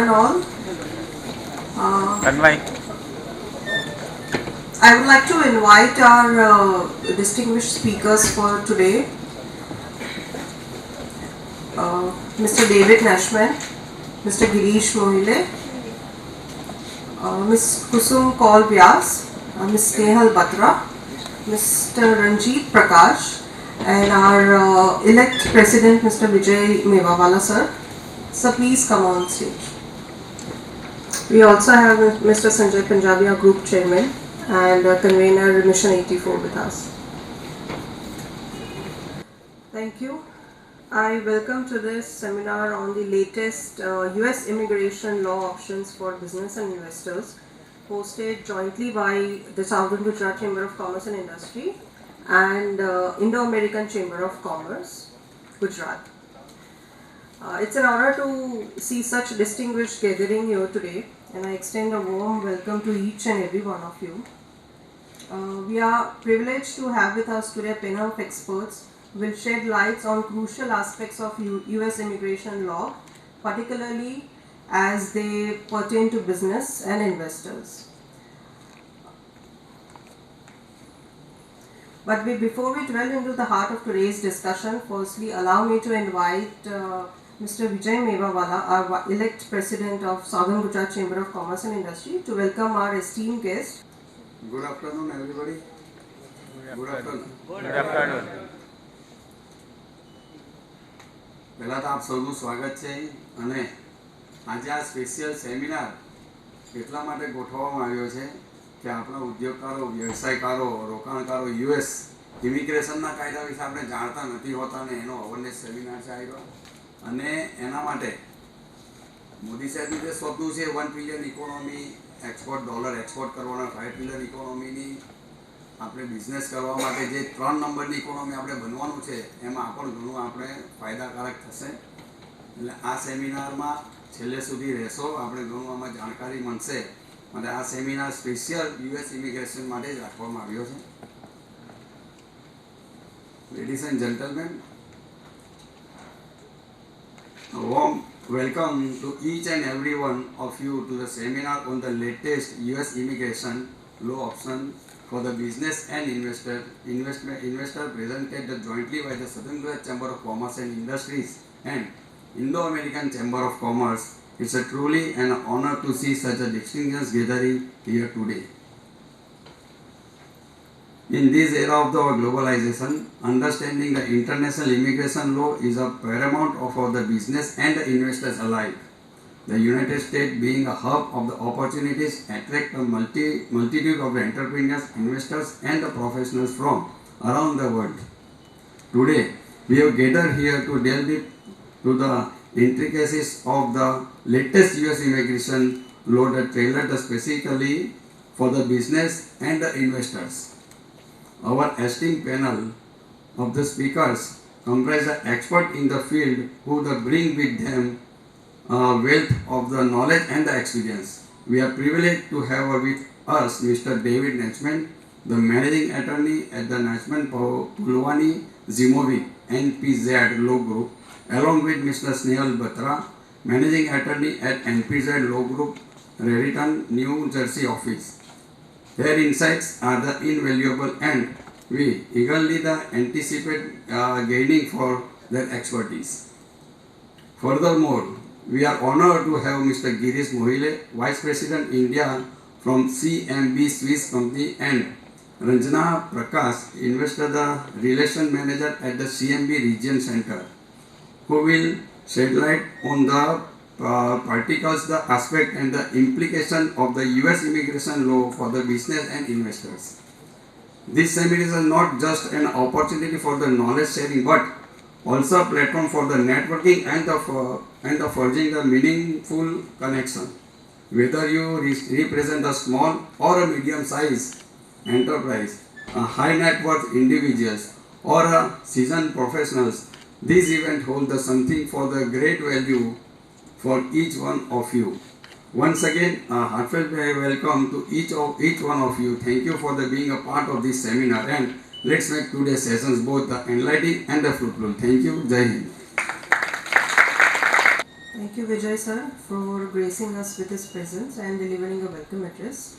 and all. I would like to invite our distinguished speakers for today. Mr. David Nachman, Mr. Girish Mohile, Ms. Kusum Kaul Vyas, Ms. Nehal Batra, Mr. Ranjit Prakash, and our elect President, Mr. Vijay Mewawala sir. So please come on stage. We also have Mr. Sanjay Punjabi, our Group Chairman, and Convener Mission 84 with us. Thank you. I welcome to this seminar on the latest US immigration law options for business and investors, hosted jointly by the Southern Gujarat Chamber of Commerce and Industry and Indo-American Chamber of Commerce, Gujarat. It's an honor to see such distinguished gathering here today, and I extend a warm welcome to each and every one of you. We are privileged to have with us today a panel of experts who will shed lights on crucial aspects of US immigration law, particularly as they pertain to business and investors. But before we dwell into the heart of today's discussion, firstly allow me to invite Mr. Vijay Mewawala, our elect President of Southern Gujarat Chamber of Commerce and Industry, to welcome our esteemed guest. Good afternoon, everybody. Good afternoon. Good afternoon. પહેલાં તો આપ સૌનું સ્વાગત છે અને આજે આ special seminar એટલા માટે ગોઠવવામાં આવ્યો છે કે આપણા ઉદ્યોગકારો, વ્યવસાયકારો, રોકાણકારો યુએસ ઇમિગ્રેશનના કાયદા વિશે આપણે જાણતા નથી હોતા અને એનો અવેરનેસ સેમિનાર છે આવ્યો અને એના માટે મોદી સાહેબનું જે સ્વપ્ન છે 1 trillion economy export dollar export કરવાના 5 ટ્રિલિયન ઇકોનોમીની આપણે બિઝનેસ કરવા માટે જે 3 નંબરની ઇકોનોમી આપણે બનવાનું છે એમાં પણ ઘણું આપણે ફાયદાકારક થશે. એટલે આ સેમિનારમાં છેલ્લે સુધી રહેશો, આપણે ઘણું આમાં જાણકારી મળશે અને આ સેમિનાર સ્પેશિયલ યુએસ ઇમિગ્રેશન માટે જ રાખવામાં આવ્યો છે. Ladies and gentleman, a warm welcome to each and every one of you to the seminar on the latest US immigration law option for the business and investor presented jointly by the Southern Gujarat Chamber of Commerce and Industries and Indo-American Chamber of Commerce. It's a truly an honor to see such a distinguished gathering here today. In this era of the globalization, understanding the international immigration law is of paramount for the business and the investors alike. The United States being a hub of the opportunities attract a multitude of entrepreneurs, investors and the professionals from around the world. Today, we have gathered here to delve into the intricacies of the latest US immigration law that tailored specifically for the business and the investors. Our esteemed panel of the speakers comprise the experts in the field who bring with them wealth of the knowledge and the experience. We are privileged to have with us Mr. David Nachman, the managing attorney at the Nachman Phulani Zimovcak NPZ Law Group, along with Mr. Nehal Batra, managing attorney at NPZ Law Group, Raritan, New Jersey office. Their insights are the invaluable and we eagerly anticipate gaining for their expertise. Furthermore, we are honored to have Mr. Girish Mohile, Vice President India from CMB Swiss Company and Ranjana Prakash, Investor Relation Manager at the CMB Region Center, who will shed light on the particles, the aspect and the implication of the US immigration law for the business and investors. This seminar is not just an opportunity for the knowledge sharing but also a platform for the networking and the forging the meaningful connection. Whether you represent a small or a medium-sized enterprise, a high net worth individuals or a seasoned professionals, this event holds something for the great value for each one of you. Once again, a heartfelt welcome to each one of you. Thank you for being a part of this seminar and let's make today's sessions both enlightening and fruitful. Thank you. Jai Hind. Thank Thank you, Vijay sir, for gracing us with his presence and delivering a welcome address.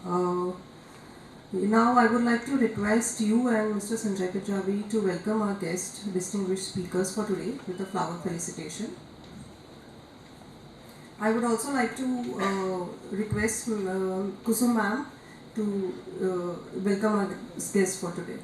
Now I would like to request you and Mr. Sanjay Punjabi to welcome our guest, distinguished speakers for today with a flower felicitation. I would also like to request Kusum ma'am to welcome our guest for today.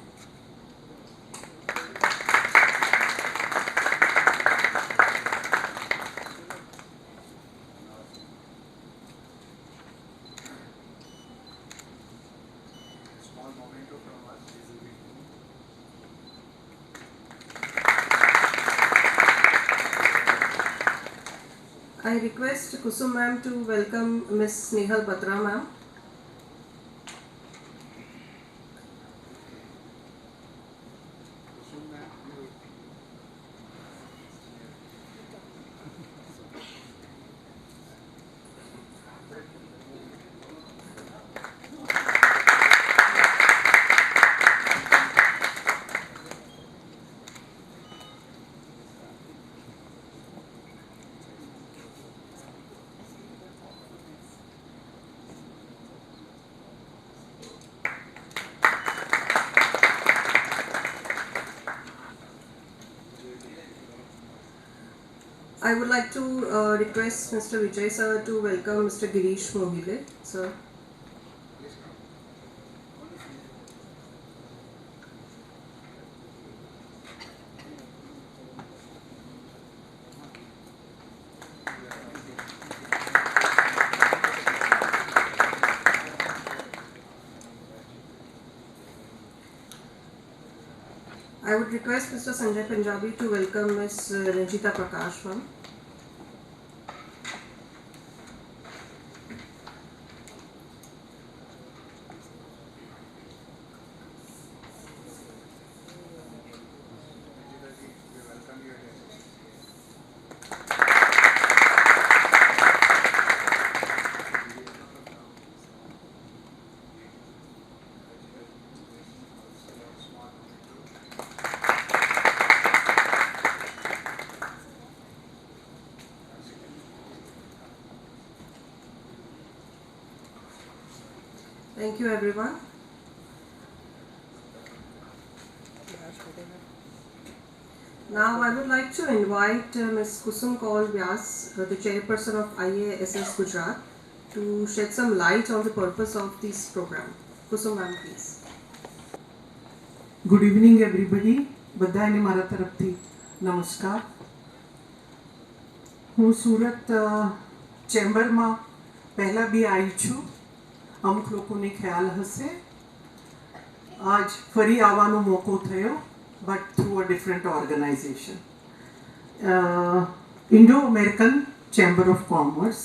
I request Kusum ma'am to welcome Miss Nehal Batra ma'am. I would like to request Mr. Vijay sir to welcome Mr. Girish Mohile, sir. I would request Mr. Sanjay Punjabi to welcome Ms. Ranjita Prakash ma'am. Thank you, everyone. Now, I would like to invite Ms. Kusum Kaur Vyas, the chairperson of IASS Gujarat, to shed some light on the purpose of this program. Kusum ma'am, please. Good evening, everybody. બધાને મારા તરફથી નમસ્કાર. હું સુરત ચેમ્બરમાં પહેલાં બી આવી છું. અમુક લોકોને ખ્યાલ હશે. આજ ફરી આવવાનો મોકો થયો, but through a different organization. Indo American chamber of commerce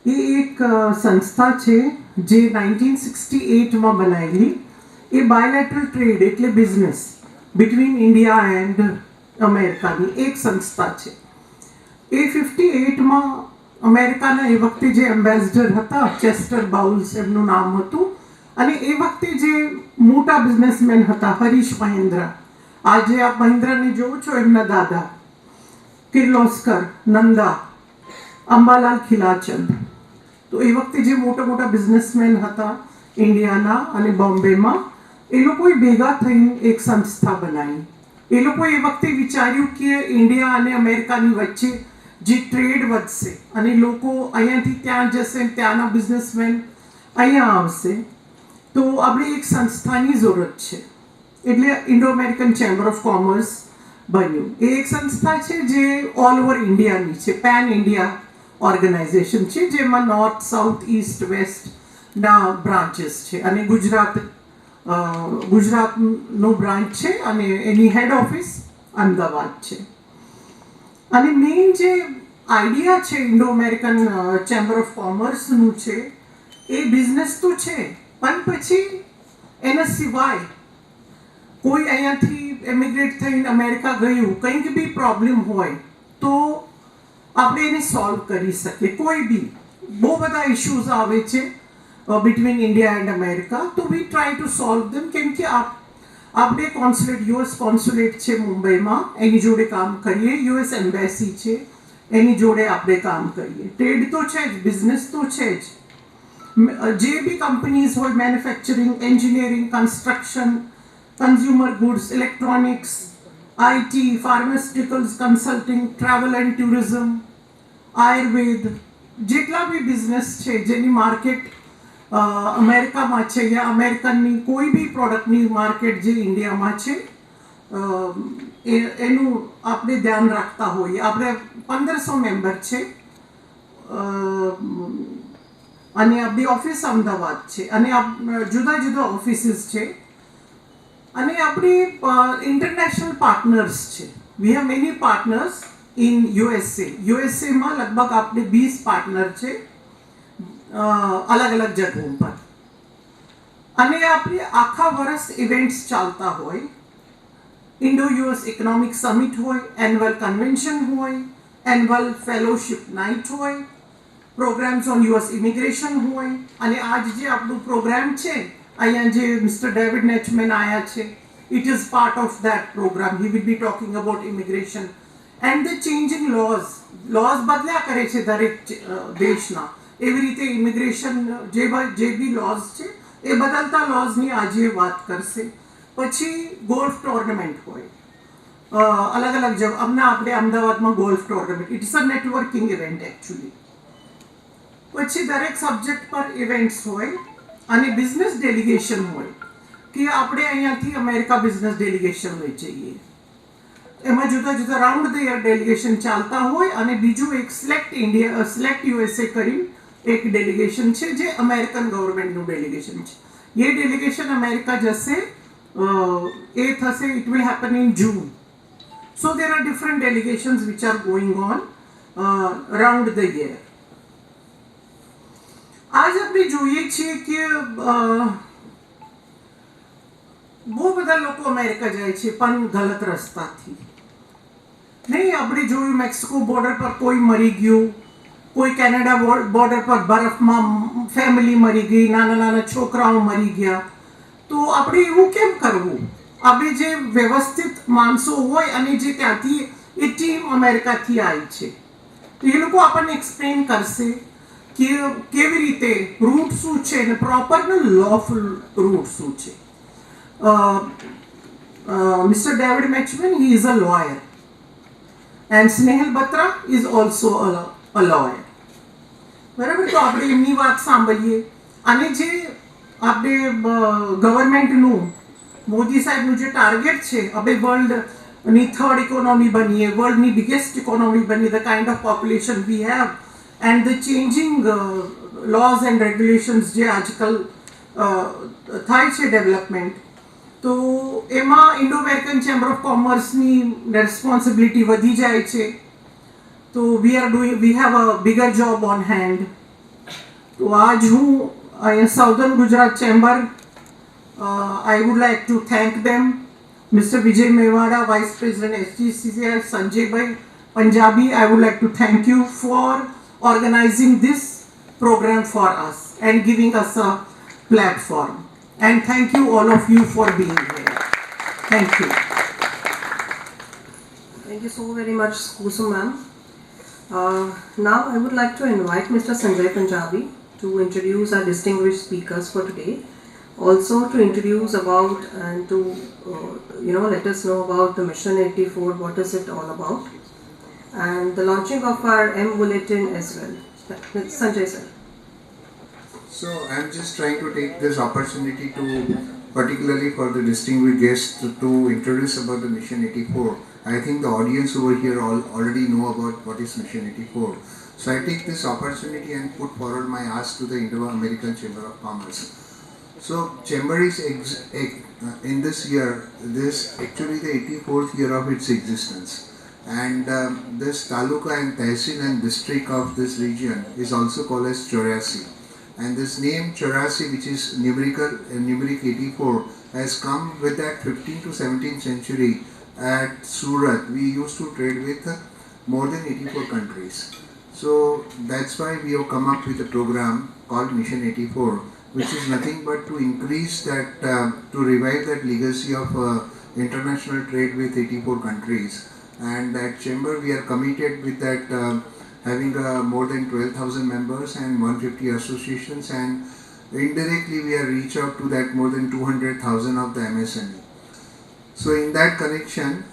એ એક સંસ્થા છે જે 1968માં બનાવેલી. એ બાયલેટરલ ટ્રેડ એટલે બિઝનેસ બિટવીન ઇન્ડિયા એન્ડ અમેરિકાની એક સંસ્થા છે. એ 58માં અમેરિકાના એ વખતે જે એમ્બેસેડર હતા ચેસ્ટર બાઉલ્સ એમનું નામ હતું, અને એ વખતે જે મોટા બિઝનેસમેન હતા હરીશ મહેન્દ્ર, આજે આપ મહેન્દ્રને જોવો છો એમના દાદા, કિર્લોસ્કર, નંદા, અંબાલાલ ખીલાચંદ, તો એ વખતે જે મોટા મોટા બિઝનેસમેન હતા ઇન્ડિયાના અને બોમ્બેમાં, એ લોકોએ ભેગા થઈને એક સંસ્થા બનાવી. એ લોકોએ એ વખતે વિચાર્યું કે ઇન્ડિયા અને અમેરિકાની વચ્ચે જે ટ્રેડ વધશે અને લોકો અહીંયાથી ત્યાં જશે, ત્યાંના બિઝનેસમેન અહીંયા આવશે, તો આપણે એક સંસ્થાની જરૂરત છે. એટલે Indo American chamber of commerce બન્યું. એ એક સંસ્થા છે જે ઓલ ઓવર ઇન્ડિયાની છે, પેન ઇન્ડિયા ઓર્ગેનાઇઝેશન છે, જેમાં નોર્થ, સાઉથ, ઈસ્ટ, વેસ્ટના બ્રાન્ચીસ છે, અને ગુજરાતનો બ્રાન્ચ છે, અને એની હેડ ઓફિસ અમદાવાદ છે. અને મેઇન જે આઈડિયા છે ઇન્ડો અમેરિકન ચેમ્બર ઓફ કોમર્સનું છે, એ બિઝનેસ તો છે, પણ પછી એના સિવાય કોઈ અહીંયાથી એમિગ્રેટ થઈને અમેરિકા ગયું, કંઈક બી પ્રોબ્લેમ હોય તો આપણે એને સોલ્વ કરી શકીએ. કોઈ બી બહુ બધા ઇશ્યુઝ આવે છે બિટવીન ઇન્ડિયા એન્ડ અમેરિકા, તો વી ટ્રાય ટુ સોલ્વ ધેમ. કેમ કે આપણે કોન્સ્યુલેટ, યુએસ કોન્સ્યુલેટ છે મુંબઈમાં, એની જોડે કામ કરીએ. યુએસ એમ્બેસી છે, એની જોડે આપણે કામ કરીએ. ટ્રેડ તો છે જ, બિઝનેસ તો છે જ. જે બી કંપનીઝ હોય, manufacturing, engineering, construction, consumer goods, electronics, IT, pharmaceuticals, consulting, travel and tourism, Ayurveda, જેટલા બી બિઝનેસ છે જેની માર્કેટ અમેરિકામાં છે યા અમેરિકનની કોઈ બી પ્રોડક્ટની માર્કેટ જે ઇન્ડિયામાં છે, એનું આપણે ધ્યાન રાખતા હોઈએ. આપણે 1500 મેમ્બર છે અને આપણી ઓફિસ અમદાવાદ છે અને જુદા જુદા ઓફિસીસ છે અને આપણી ઇન્ટરનેશનલ પાર્ટનર્સ છે. We have many partners in યુએસએમાં લગભગ આપણે 20 પાર્ટનર છે અલગ અલગ જગ્યાઓ પર. અને આપણે આખા વર્ષ ઇવેન્ટ્સ ચાલતા હોય. ઇન્ડો યુએસ ઇકોનોમિક સમિટ હોય, એન્યુઅલ કન્વેન્શન હોય, એન્યુઅલ ફેલોશિપ નાઇટ હોય, પ્રોગ્રામ્સ ઓન યુએસ ઇમિગ્રેશન હોય. અને આજ જે આપણું પ્રોગ્રામ છે, અહીંયા જે મિસ્ટર ડેવિડ નેચમેન આવ્યા છે, it is part of that programme. He will be talking about immigration and the changing laws બદલ્યા કરે છે દરેક દેશના. એવી રીતે ઇમિગ્રેશન જે બી લોઝ છે એ બદલતા લોઝની આજે વાત કરશે. પછી ગોલ્ફ ટુર્નામેન્ટ હોય અલગ અલગ હમણાં આપણે અમદાવાદમાં golf tournament, it's a networking event actually. પછી દરેક સબ્જેક્ટ પર ઇવેન્ટ્સ હોય અને બિઝનેસ ડેલિગેશન હોય કે આપણે અહીંયાથી અમેરિકા બિઝનેસ ડેલિગેશન લઈ જઈએ. એમાં જુદા જુદા રાઉન્ડ ધ યર ડેલિગેશન ચાલતા હોય અને બીજું એક સિલેક્ટ યુએસએ કરી એક ડેલિગેશન છે જે અમેરિકન ગવર્મેન્ટનું ડેલિગેશન છે. એ ડેલિગેશન અમેરિકા જશે, એ થશે, it will happen in June. So there are different delegations which are going on round the year. આજ આપણે જોઈએ છીએ કે બહુ બધા લોકો અમેરિકા જાય છે પણ ગલત રસ્તાથી નહીં. આપણે જોયું મેક્સિકો બોર્ડર પર કોઈ મરી ગયું, કોઈ કેનેડા બોર્ડર પર બરફમાં ફેમિલી મરી ગઈ, નાના નાના છોકરાઓ મરી ગયા. તો આપણે એવું કેમ કરવું? આપણે જે વ્યવસ્થિત માણસો હોય અને જે ત્યાંથી એ ટીમ અમેરિકાથી આવી છે તો એ લોકો આપણને એક્સપ્લેન કરશે કે કેવી રીતે રૂટ શું છે અને પ્રોપરનો લોફુલ રૂટ શું છે. Mr. David Nachman, he is a lawyer, and Snehal Batra is also a lawyer. બરાબર? તો આપણે એમની વાત સાંભળીએ. અને જે આપણે ગવર્મેન્ટનું મોદી સાહેબનું જે ટાર્ગેટ છે, આપણે વર્લ્ડની 3rd ઇકોનોમી બનીએ, વર્લ્ડની બિગેસ્ટ ઇકોનોમી બનીએ, the kind of population we have and the changing laws and regulations જે આજકાલ થાય છે ડેવલપમેન્ટ, તો એમાં ઇન્ડો અમેરિકન ચેમ્બર ઓફ કોમર્સની રેસ્પોન્સિબિલિટી વધી જાય છે. તો we have a bigger job on hand. તો આજ હું અહીંયા southern Gujarat chamber, I would like to thank them, Mr. Vijay Mewada, Vice President SGCCI, Sanjay Bhai Punjabi. I would like to thank you for organizing this program for us and giving us a platform. And thank you all of you for being here. Thank you. Thank you so very much, Kusum ma'am. Now I would like to invite Mr. Sanjay Punjabi to introduce our distinguished speakers for today. Also to introduce about and to let us know about the Mission 84, what is it all about, and the launching of our M Bulletin as well. Sanjay sir. So I'm just trying to take this opportunity to, particularly for the distinguished guests, to introduce about the Mission 84. I think the audience over here already know about what is Mission 84. So I take this opportunity and put forward my ask to the Indo-American Chamber of Commerce. So Chamber is in this year, this actually the 84th year of its existence, and this taluka and tehsil and district of this region is also called as 84. And this name 84, which is numeric 84, has come with that 15th to 17th century at Surat. We used to trade with more than 84 countries. So that's why we have come up with a program called Mission 84, which is nothing but to increase that, to revive that legacy of international trade with 84 countries and that chamber we are committed with that having more than 12,000 members and 150 associations, and indirectly we are reach out to that more than 200,000 of the MSME. So in that connection,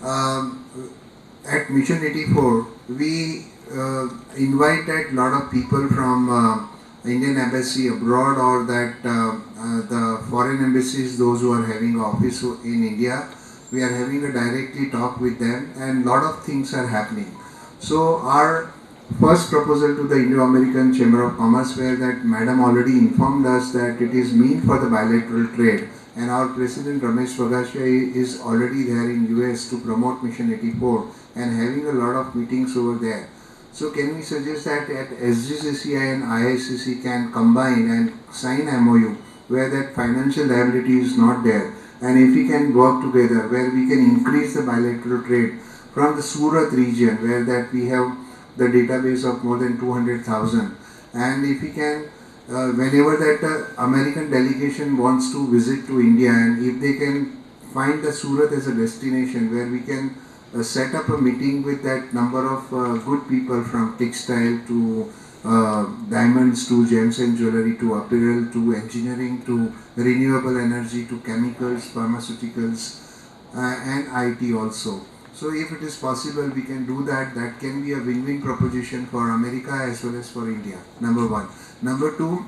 at Mission 84, we invited a lot of people from Indian embassy abroad, or that the foreign embassies, those who are having office in India. We are having a directly talk with them, and lot of things are happening. So our first proposal to the Indo-American Chamber of Commerce, where that madam already informed us that it is meant for the bilateral trade, and our president Ramesh Vagasya is already there in US to promote Mission 84 and having a lot of meetings over there. So can we suggest that at SGCCI and IICC can combine and sign MOU where that financial liability is not there, and if we can work together where we can increase the bilateral trade from the Surat region, where that we have the database of more than 200,000, and if we can whenever that American delegation wants to visit to India, and if they can find the Surat as a destination where we can set up a meeting with that number of good people, from textile to diamonds to gems and jewelry to apparel to engineering to renewable energy to chemicals, pharmaceuticals and IT also. So if it is possible, we can do that. That can be a win-win proposition for America as well as for India, number one. Number two,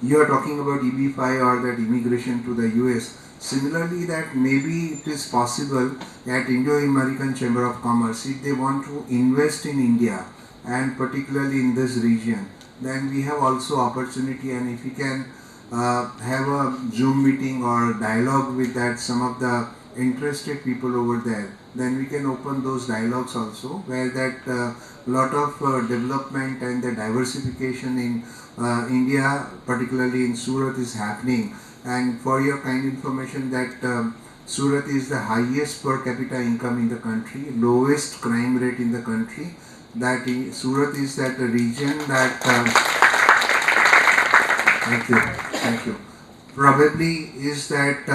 you are talking about EB-5 or that immigration to the US. Similarly, that maybe it is possible at Indo-American Chamber of Commerce, if they want to invest in India and particularly in this region, then we have also opportunity, and if we can have a Zoom meeting or dialogue with that some of the interested people over there, then we can open those dialogues also, where that lot of development and the diversification in India, particularly in Surat, is happening. And for your kind information, that Surat is the highest per capita income in the country, lowest crime rate in the country. That Surat is that region that thank you. Probably is that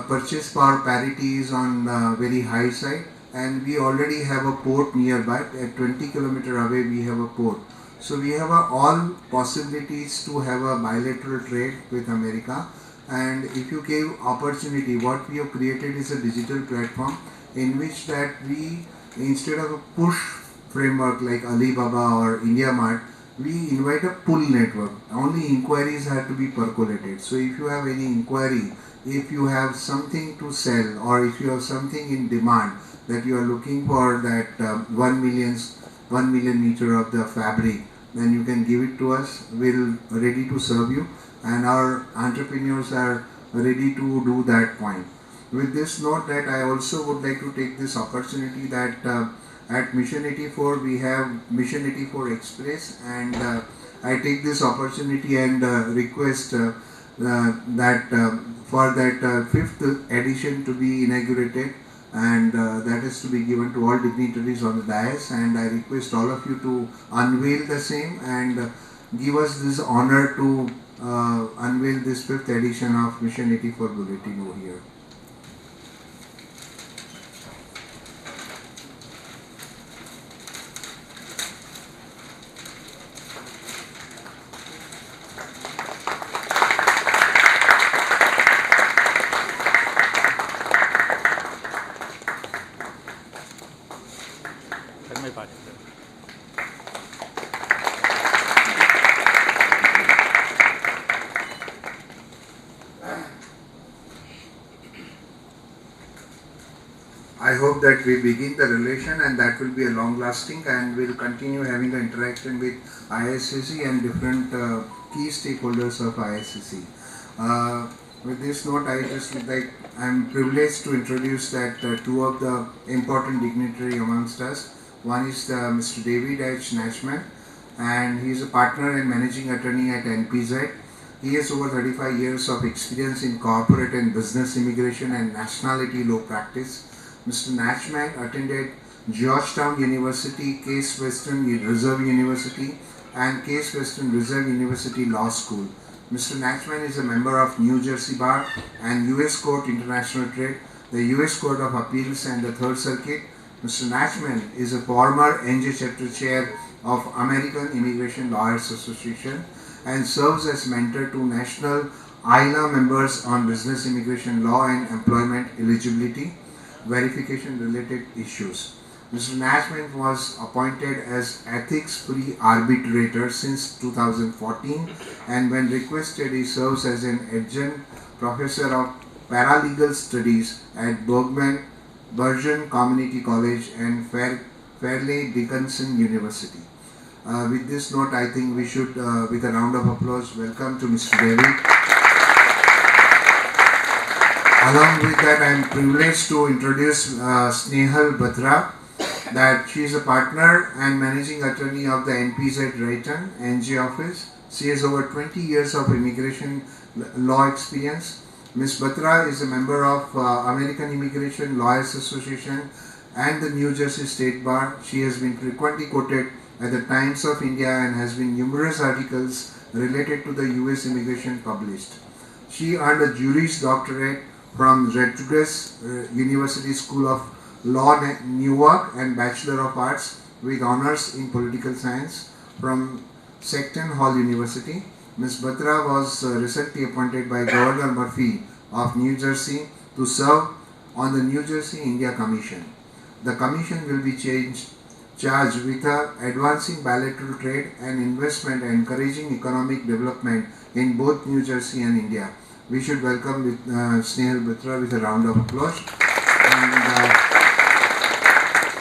purchase power parity is on very high side, and we already have a port nearby. At 20 kilometer away we have a port. So we have all possibilities to have a bilateral trade with America. And if you give opportunity, what we have created is a digital platform in which that we, instead of a push framework like Alibaba or India Mart, we invite a pull network. Only inquiries have to be percolated. So if you have any inquiry, if you have something to sell, or if you have something in demand that you are looking for, that 1 million meter of the fabric, then you can give it to us. We'll ready to serve you, and our entrepreneurs are ready to do that point. With this note, that I also would like to take this opportunity that at Mission 84 we have Mission 84 Express, and I take this opportunity and request that for that fifth edition to be inaugurated, and that is to be given to all dignitaries on the dais, and I request all of you to unveil the same and give us this honor to unveil this fifth edition of Mission 84 Bulletin over here. I hope that we begin the relation, and that will be a long lasting, and we'll continue having an interaction with ISCC and different key stakeholders of ISCC. With this note, I'm privileged to introduce that two of the important dignitary amongst us. One is Mr. David H. Nachman, and he is a partner and managing attorney at NPZ. He has over 35 years of experience in corporate and business immigration and nationality law practice. Mr. Nachman attended Georgetown University, Case Western Reserve University, and Case Western Reserve University Law School. Mr. Nachman is a member of New Jersey Bar and US Court International Trade, the US Court of Appeals and the Third Circuit, Mr. Nachman is a former NJ Chapter Chair of American Immigration Lawyers Association and serves as mentor to national ILA members on business immigration law and employment eligibility verification related issues. Mr. Nachman was appointed as ethics-free arbitrator since 2014, and when requested he serves as an adjunct professor of paralegal studies at Burgeon Community College and Fairleigh Dickinson University. With this note, I think we should, with a round of applause, welcome to Mr. Devi. Along with that, I am privileged to introduce Snehal Batra, that she is a partner and managing attorney of the NPZ Raritan, NG office. She has over 20 years of immigration law experience. Ms. Batra is a member of American Immigration Lawyers Association and the New Jersey State Bar. She has been frequently quoted at the Times of India and has been numerous articles related to the US immigration published. She earned a Juris Doctorate from Rutgers University School of Law, Newark, and Bachelor of Arts with honors in political science from Seton Hall University. Ms. Batra was recently appointed by Governor Murphy of New Jersey to serve on the New Jersey India Commission. The commission will be charged with advancing bilateral trade and investment and encouraging economic development in both New Jersey and India. We should welcome Snehal Batra with a round of applause.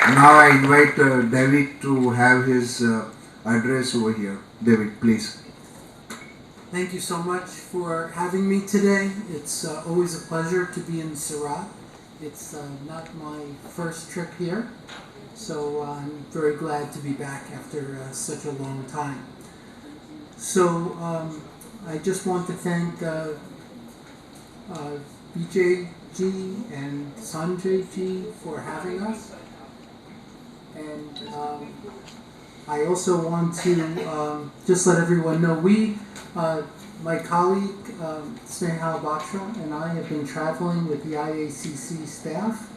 And now I invite David to have his address over here. David, please. Thank you so much for having me today. It's always a pleasure to be in Surat. It's not my first trip here, so I'm very glad to be back after such a long time. So I just want to thank BJG and Sanjayji for having us. And I also want to just let everyone know my colleague Snehal Batra and I have been traveling with the IACC staff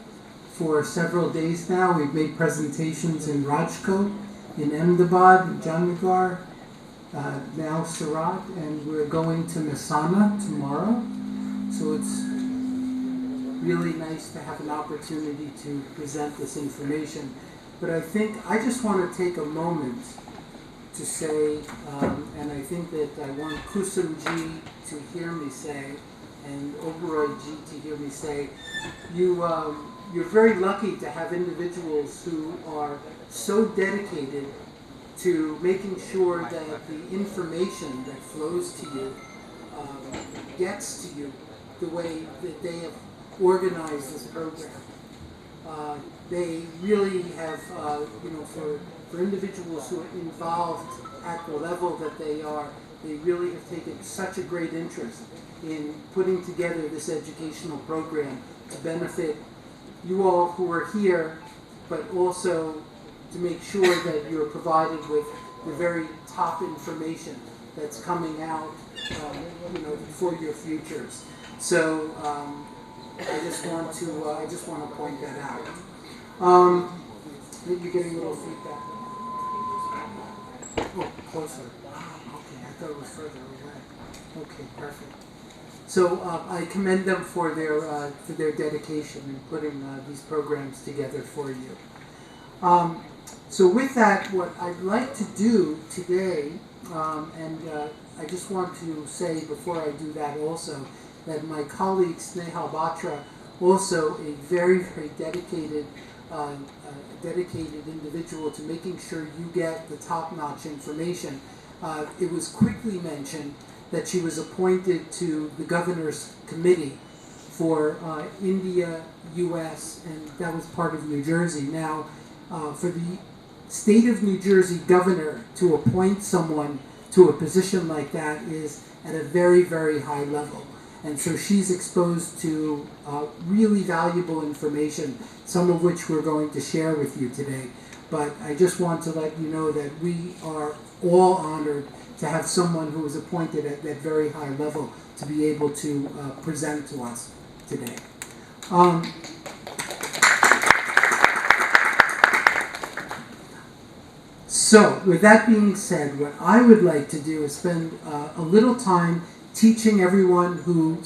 for several days now. We've made presentations in Rajkot, in Ahmedabad, in Jamnagar, now Surat, and we're going to Mehsana tomorrow. So it's really nice to have an opportunity to present this information. But I think I just want to take a moment to say, and I think that I want Kusumji to hear me say, and Oberoi-ji to hear me say, you're very lucky to have individuals who are so dedicated to making sure that the information that flows to you gets to you the way that they have organized this program. They really have, for individuals who are involved at the level that they are, they really have taken such a great interest in putting together this educational program to benefit you all who are here, but also to make sure that you're provided with the very top information that's coming out, for your futures. So I just want to point that out. You're getting a little feedback. Oh, closer. Okay, I thought it was further away. Okay, perfect. So I commend them for their dedication in putting these programs together for you. So with that, what I'd like to do today, I just want to say before I do that also, that my colleague Snehal Batra, also a very, very dedicated individual to making sure you get the top-notch information. It was quickly mentioned that she was appointed to the governor's committee for India, US, and that was part of New Jersey. Now, for the state of New Jersey governor to appoint someone to a position like that is at a very, very high level. And so she's exposed to really valuable information, some of which we're going to share with you today. But I just want to let you know that we are all honored to have someone who is appointed at that very high level to be able to present to us today. So, with that being said, what I would like to do is spend a little time teaching everyone who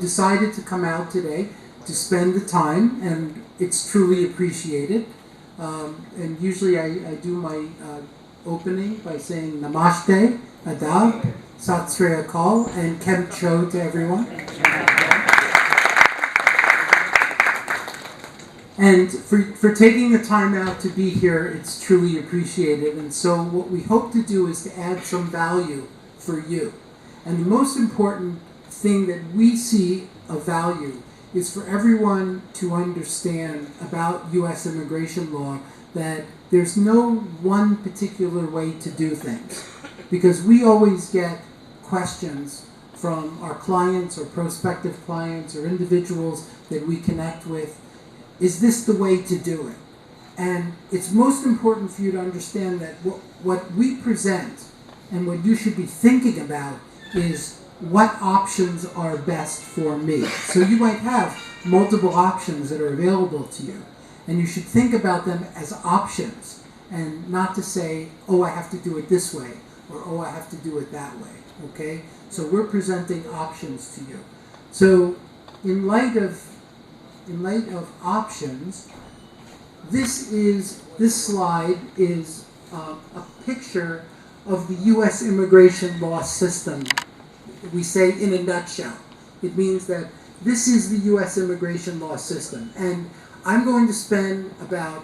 decided to come out today to spend the time, and it's truly appreciated. And usually I do my opening by saying Namaste, Adab, Sat Sri Akal, and Kem Cho to everyone. And for taking the time out to be here, it's truly appreciated. And so what we hope to do is to add some value for you. And the most important thing that we see of value is for everyone to understand about U.S. immigration law that there's no one particular way to do things. Because we always get questions from our clients or prospective clients or individuals that we connect with. Is this the way to do it? And it's most important for you to understand that what we present and what you should be thinking about is what options are best for me. So you might have multiple options that are available to you, and you should think about them as options and not to say, oh, I have to do it this way, or oh, I have to do it that way, okay? So we're presenting options to you. So in light of options, this slide is a picture of the U.S. immigration law system. We say in a nutshell. It means that this is the U.S. immigration law system. And I'm going to spend about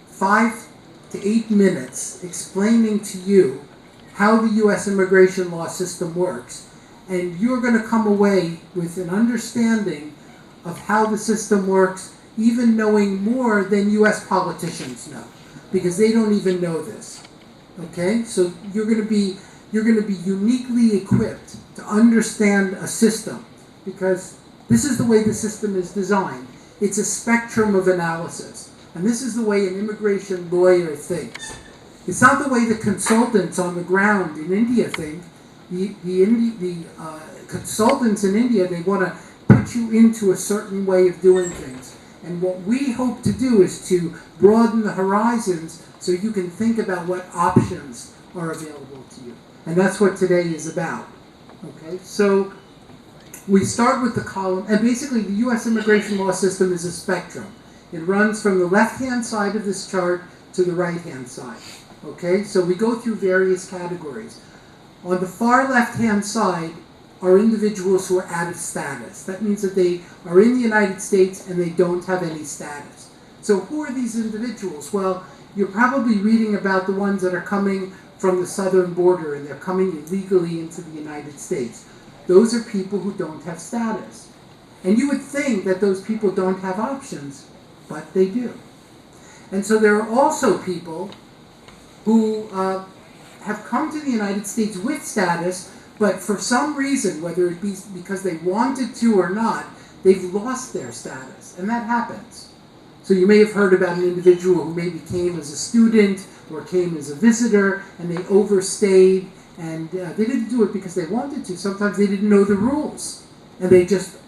5 to 8 minutes explaining to you how the U.S. immigration law system works. And you're going to come away with an understanding of how the system works, even knowing more than U.S. politicians know, because they don't even know this. Okay, so you're going to be uniquely equipped to understand a system, because this is the way the system is designed. It's a spectrum of analysis, and this is the way an immigration lawyer thinks. It's not the way the consultants on the ground in India think. The consultants in India, they want to put you into a certain way of doing things. And what we hope to do is to broaden the horizons so you can think about what options are available to you. And that's what today is about. Okay, so we start with the column, and basically the U.S. immigration law system is a spectrum. It runs from the left-hand side of this chart to the right-hand side. Okay, so we go through various categories. On the far left-hand side are individuals who are out of status. That means that they are in the United States and they don't have any status. So who are these individuals? Well, you're probably reading about the ones that are coming from the southern border and they're coming illegally into the United States. Those are people who don't have status. And you would think that those people don't have options, but they do. And so there are also people who have come to the United States with status, but for some reason, whether it be because they wanted to or not, they've lost their status, and that happens. So you may have heard about an individual who maybe came as a student or came as a visitor, and they overstayed, and they didn't do it because they wanted to. Sometimes they didn't know the rules, and they just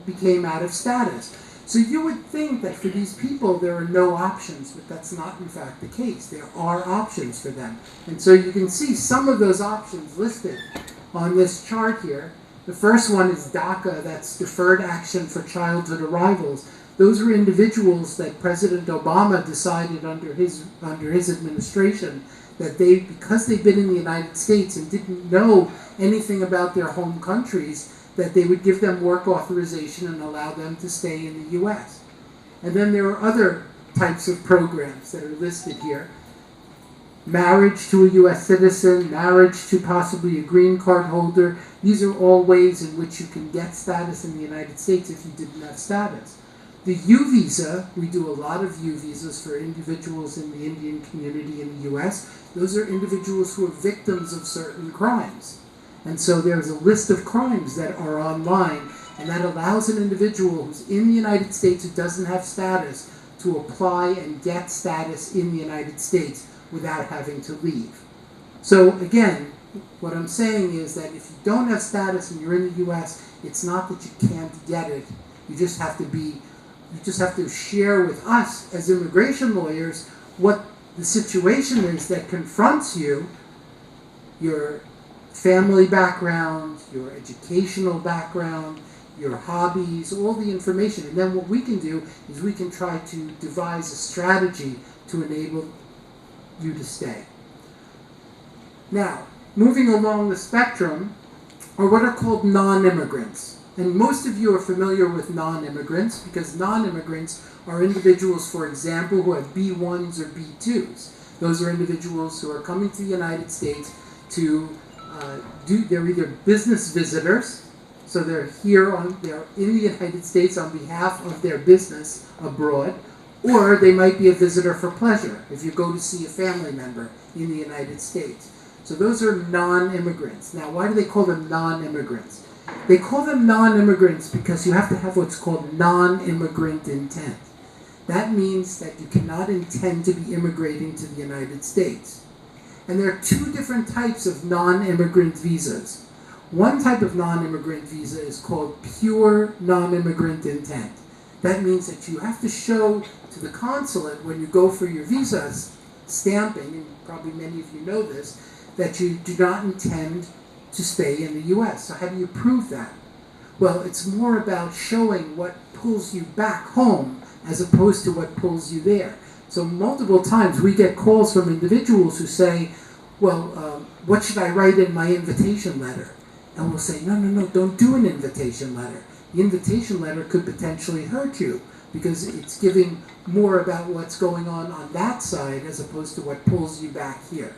became out of status. So you would think that for these people there are no options, but that's not in fact the case. There are options for them. And so you can see some of those options listed on this chart here. The first one is DACA, that's Deferred Action for Childhood Arrivals. Those are individuals that President Obama decided under his administration that because they've been in the United States and didn't know anything about their home countries, that they would give them work authorization and allow them to stay in the U.S. And then there are other types of programs that are listed here. Marriage to a U.S. citizen, marriage to possibly a green card holder. These are all ways in which you can get status in the United States if you didn't have status. The U visa, we do a lot of U visas for individuals in the Indian community in the U.S. Those are individuals who are victims of certain crimes. And so there's a list of crimes that are online, and that allows an individual who's in the United States who doesn't have status to apply and get status in the United States without having to leave. So again, what I'm saying is that if you don't have status and you're in the U.S., it's not that you can't get it. You just have to share with us as immigration lawyers what the situation is that confronts you, your family background, your educational background, your hobbies, all the information. And then what we can do is we can try to devise a strategy to enable you to stay. Now, moving along the spectrum are what are called non-immigrants. And most of you are familiar with non-immigrants because non-immigrants are individuals, for example, who have B1s or B2s. Those are individuals who are coming to the United States to they're either business visitors, so they're they're in the United States on behalf of their business abroad, or they might be a visitor for pleasure if you go to see a family member in the United States. So those are non-immigrants. Now, why do they call them non-immigrants? They call them non-immigrants because you have to have what's called non-immigrant intent. That means that you cannot intend to be immigrating to the United States. And there are two different types of non-immigrant visas. One type of non-immigrant visa is called pure non-immigrant intent. That means that you have to show to the consulate when you go for your visa stamping, and probably many of you know this, that you do not intend to stay in the U.S. So how do you prove that? Well, it's more about showing what pulls you back home as opposed to what pulls you there. So multiple times we get calls from individuals who say, well, what should I write in my invitation letter? And we'll say, no, don't do an invitation letter. The invitation letter could potentially hurt you because it's giving more about what's going on that side as opposed to what pulls you back here.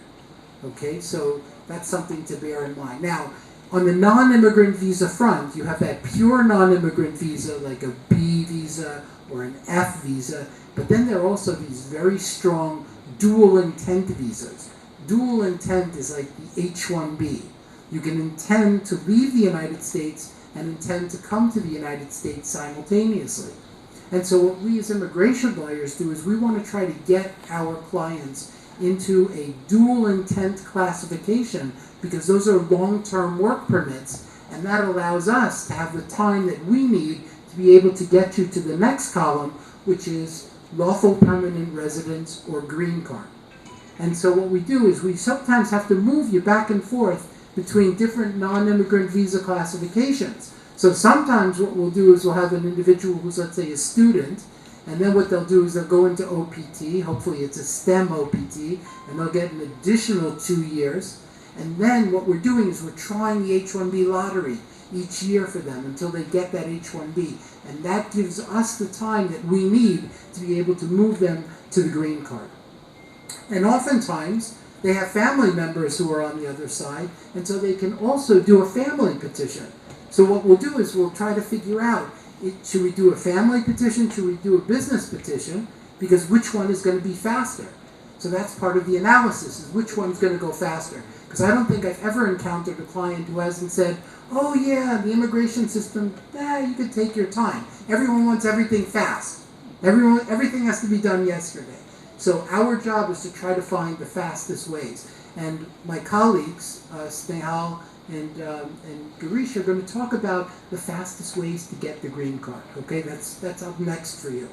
Okay, so that's something to bear in mind. Now, on the non-immigrant visa front, you have that pure non-immigrant visa, like a B visa or an F visa, but then there are also these very strong dual intent visas. Dual intent is like the H-1B. You can intend to leave the United States and intend to come to the United States simultaneously. And so what we as immigration lawyers do is we want to try to get our clients into a dual intent classification because those are long-term work permits, and that allows us to have the time that we need to be able to get you to the next column, which is lawful permanent residence or green card. And so what we do is we sometimes have to move you back and forth between different non-immigrant visa classifications. So sometimes what we'll do is we'll have an individual who's, let's say, a student, and then what they'll do is they'll go into OPT, hopefully it's a STEM OPT, and they'll get an additional 2 years. And then what we're doing is we're trying the H-1B lottery each year for them until they get that H-1B. And that gives us the time that we need to be able to move them to the green card. And oftentimes, they have family members who are on the other side, and so they can also do a family petition. So what we'll do is we'll try to figure out, should we do a family petition, should we do a business petition, because which one is going to be faster? So that's part of the analysis, is which one's going to go faster. Because I don't think I've ever encountered a client who hasn't said, oh yeah, the immigration system, you could take your time. Everyone wants everything fast. Everything has to be done yesterday. So our job is to try to find the fastest ways. And my colleagues, Snehal and Girish, are going to talk about the fastest ways to get the green card. Okay, that's up next for you.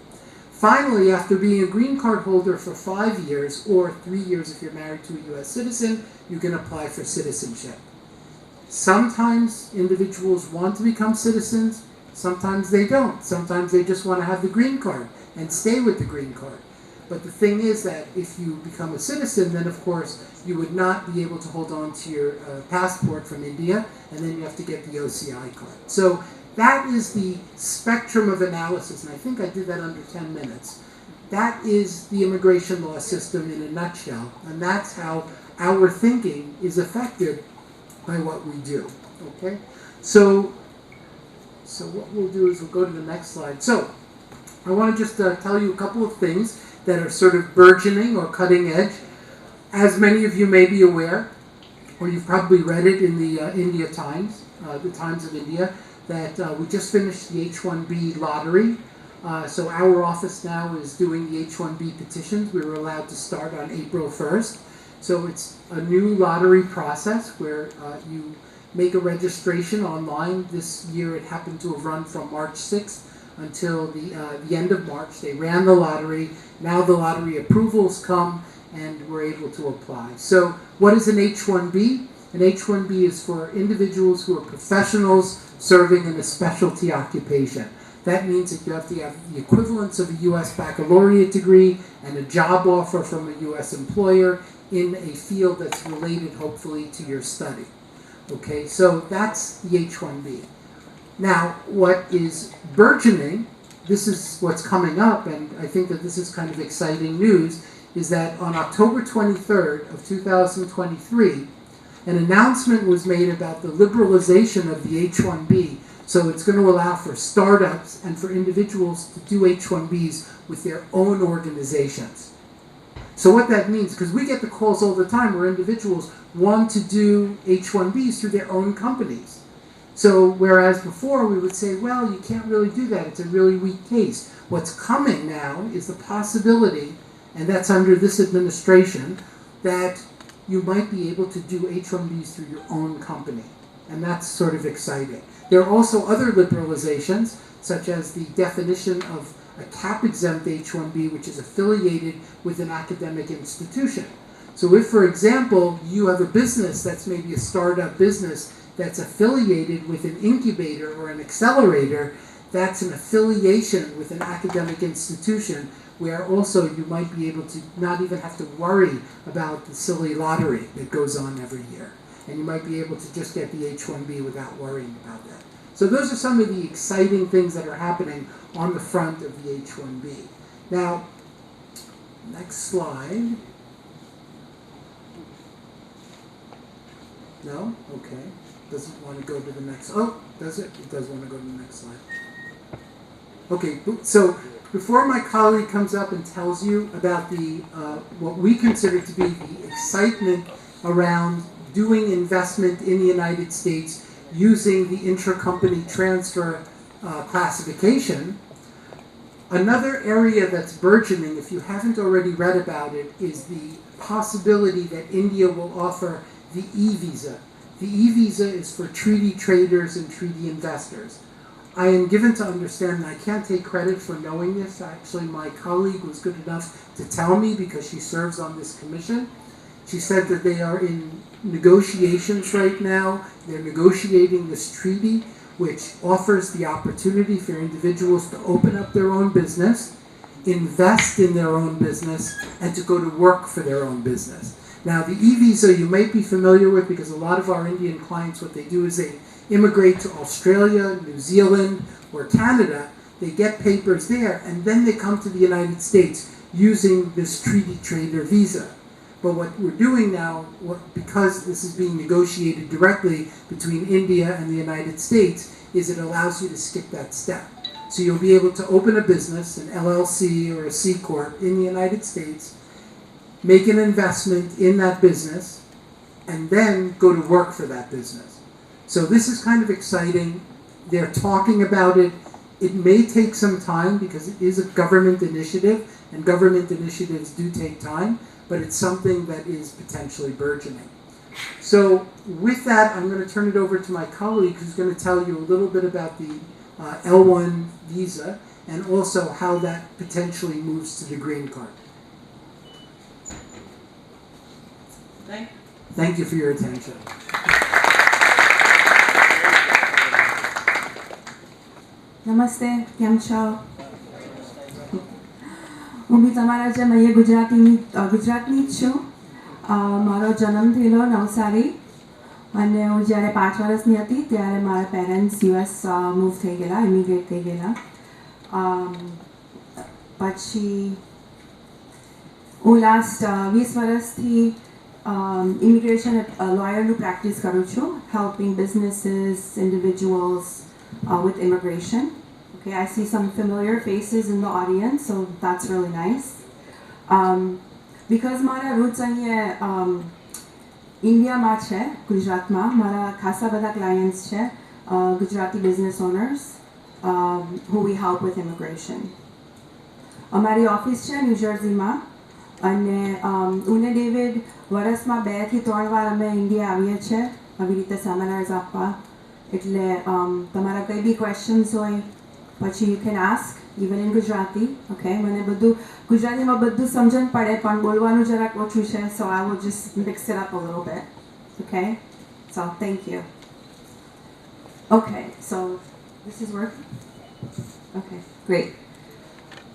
Finally, after being a green card holder for 5 years, or 3 years if you're married to a U.S. citizen, you can apply for citizenship. Sometimes individuals want to become citizens, sometimes they don't. Sometimes they just want to have the green card and stay with the green card. But the thing is that if you become a citizen, then of course you would not be able to hold on to your passport from India, and then you have to get the OCI card. So that is the spectrum of analysis, and I think I did that under 10 minutes. That is the immigration law system in a nutshell, and that's how our thinking is affected by what we do. Okay? So what we'll do is we'll go to the next slide. So I want to just tell you a couple of things that are sort of burgeoning or cutting edge. As many of you may be aware, or you've probably read it in the India Times, the Times of India, that we just finished the H-1B lottery. So our office now is doing the H-1B petitions. We were allowed to start on April 1st. So it's a new lottery process where you make a registration online. This year it happened to have run from March 6th until the end of March. They ran the lottery. Now the lottery approvals come, and were able to apply. So what is an H-1B? An H-1B is for individuals who are professionals serving in a specialty occupation. That means that you have to have the equivalence of a U.S. baccalaureate degree and a job offer from a U.S. employer in a field that's related, hopefully, to your study. Okay, so that's the H-1B. Now, what is burgeoning, this is what's coming up, and I think that this is kind of exciting news, is that on October 23rd of 2023, an announcement was made about the liberalization of the H-1B. So it's going to allow for startups and for individuals to do H-1Bs with their own organizations. So what that means, because we get the calls all the time where individuals want to do H-1Bs through their own companies. So whereas before we would say, well, you can't really do that, it's a really weak case. What's coming now is the possibility, and that's under this administration, that you might be able to do H-1Bs through your own company. And that's sort of exciting. There are also other liberalizations, such as the definition of a cap-exempt H-1B, which is affiliated with an academic institution. So if, for example, you have a business that's maybe a startup business that's affiliated with an incubator or an accelerator, that's an affiliation with an academic institution where also you might be able to not even have to worry about the silly lottery that goes on every year. And you might be able to just get the H-1B without worrying about that. So those are some of the exciting things that are happening on the front of the H-1B. Now, next slide. No? Okay. Doesn't want to go to the next. Oh, does it? It does want to go to the next slide. Okay, so before my colleague comes up and tells you about the what we consider to be the excitement around doing investment in the United States using the intracompany transfer classification, another area that's burgeoning, if you haven't already read about it, is the possibility that India will offer the e-visa. The e-visa is for treaty traders and treaty investors. I am given to understand, and I can't take credit for knowing this, actually my colleague was good enough to tell me because she serves on this commission. She said that they are in negotiations right now. They're negotiating this treaty which offers the opportunity for individuals to open up their own business, invest in their own business, and to go to work for their own business. Now the e-visa you might be familiar with because a lot of our Indian clients, what they do is they immigrate to Australia, New Zealand, or Canada. They get papers there, and then they come to the United States using this treaty trader visa. But what we're doing now, because this is being negotiated directly between India and the United States, is it allows you to skip that step. So you'll be able to open a business, an LLC or a C Corp in the United States, make an investment in that business, and then go to work for that business. So this is kind of exciting. They're talking about it. It may take some time because it is a government initiative, and government initiatives do take time, but it's something that is potentially burgeoning. So with that, I'm going to turn it over to my colleague who's going to tell you a little bit about the L1 visa and also how that potentially moves to the green card. Thank you for your attention. Namaste, કેમ છો? હું બી તમારા જેમ અહીંયા ગુજરાતની જ છું. મારો જન્મ થયેલો નવસારી અને હું જ્યારે 5 વર્ષની હતી ત્યારે મારા પેરેન્ટ્સ યુએસ મૂવ થઈ ગયેલા, ઇમિગ્રેટ થઈ ગયેલા. પછી હું લાસ્ટ 20 વર્ષથી ઇમિગ્રેશન લોયરનું પ્રેક્ટિસ કરું છું, helping businesses, individuals with immigration. Okay, I see some familiar faces in the audience, so that's really nice. Because મારા roots અહીંયા ઇન્ડિયામાં છે, ગુજરાતમાં મારા ખાસા બધા clients છે, Gujarati business owners who we help with immigration. અમારી ઓફિસ છે ન્યૂ જર્સીમાં અને ઉને ડેવિડ વર્ષમાં 2 થી 3 વાર અમે ઇન્ડિયા આવીએ છીએ આવી રીતે સેમિનાર્સ આપવા. એટલે તમારા કંઈ બી ક્વેશ્ચન્સ હોય પછી you can ask even in Gujarati, okay? મને બધું ગુજરાતીમાં બધું સમજણ પડે પણ બોલવાનું જરાક ઓછું છે, so I will just mix it up a little bit, okay? So thank you. Okay, so this is working? Okay, great.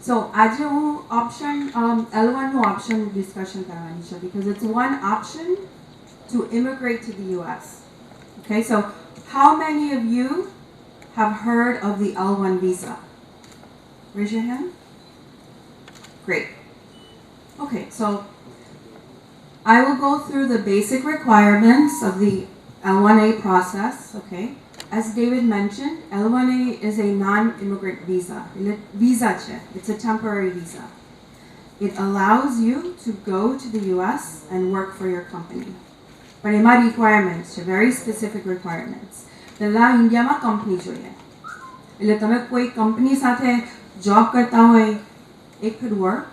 So આજે હું option L1 નું option discussion કરવાની છે because it's one option to immigrate to the US. Okay, so how many of you have heard of the L1 visa? Raise your hand. Great. Okay, so I will go through the basic requirements of the L1A process, okay? As David mentioned, L1A is a non-immigrant visa. Visa che. It's a temporary visa. It allows you to go to the US and work for your company. But એમાં requirements છે, very specific requirements. પહેલા ઇન્ડિયામાં company જોઈએ. એટલે તમે કોઈ company સાથે job કરતા હોય, it could work.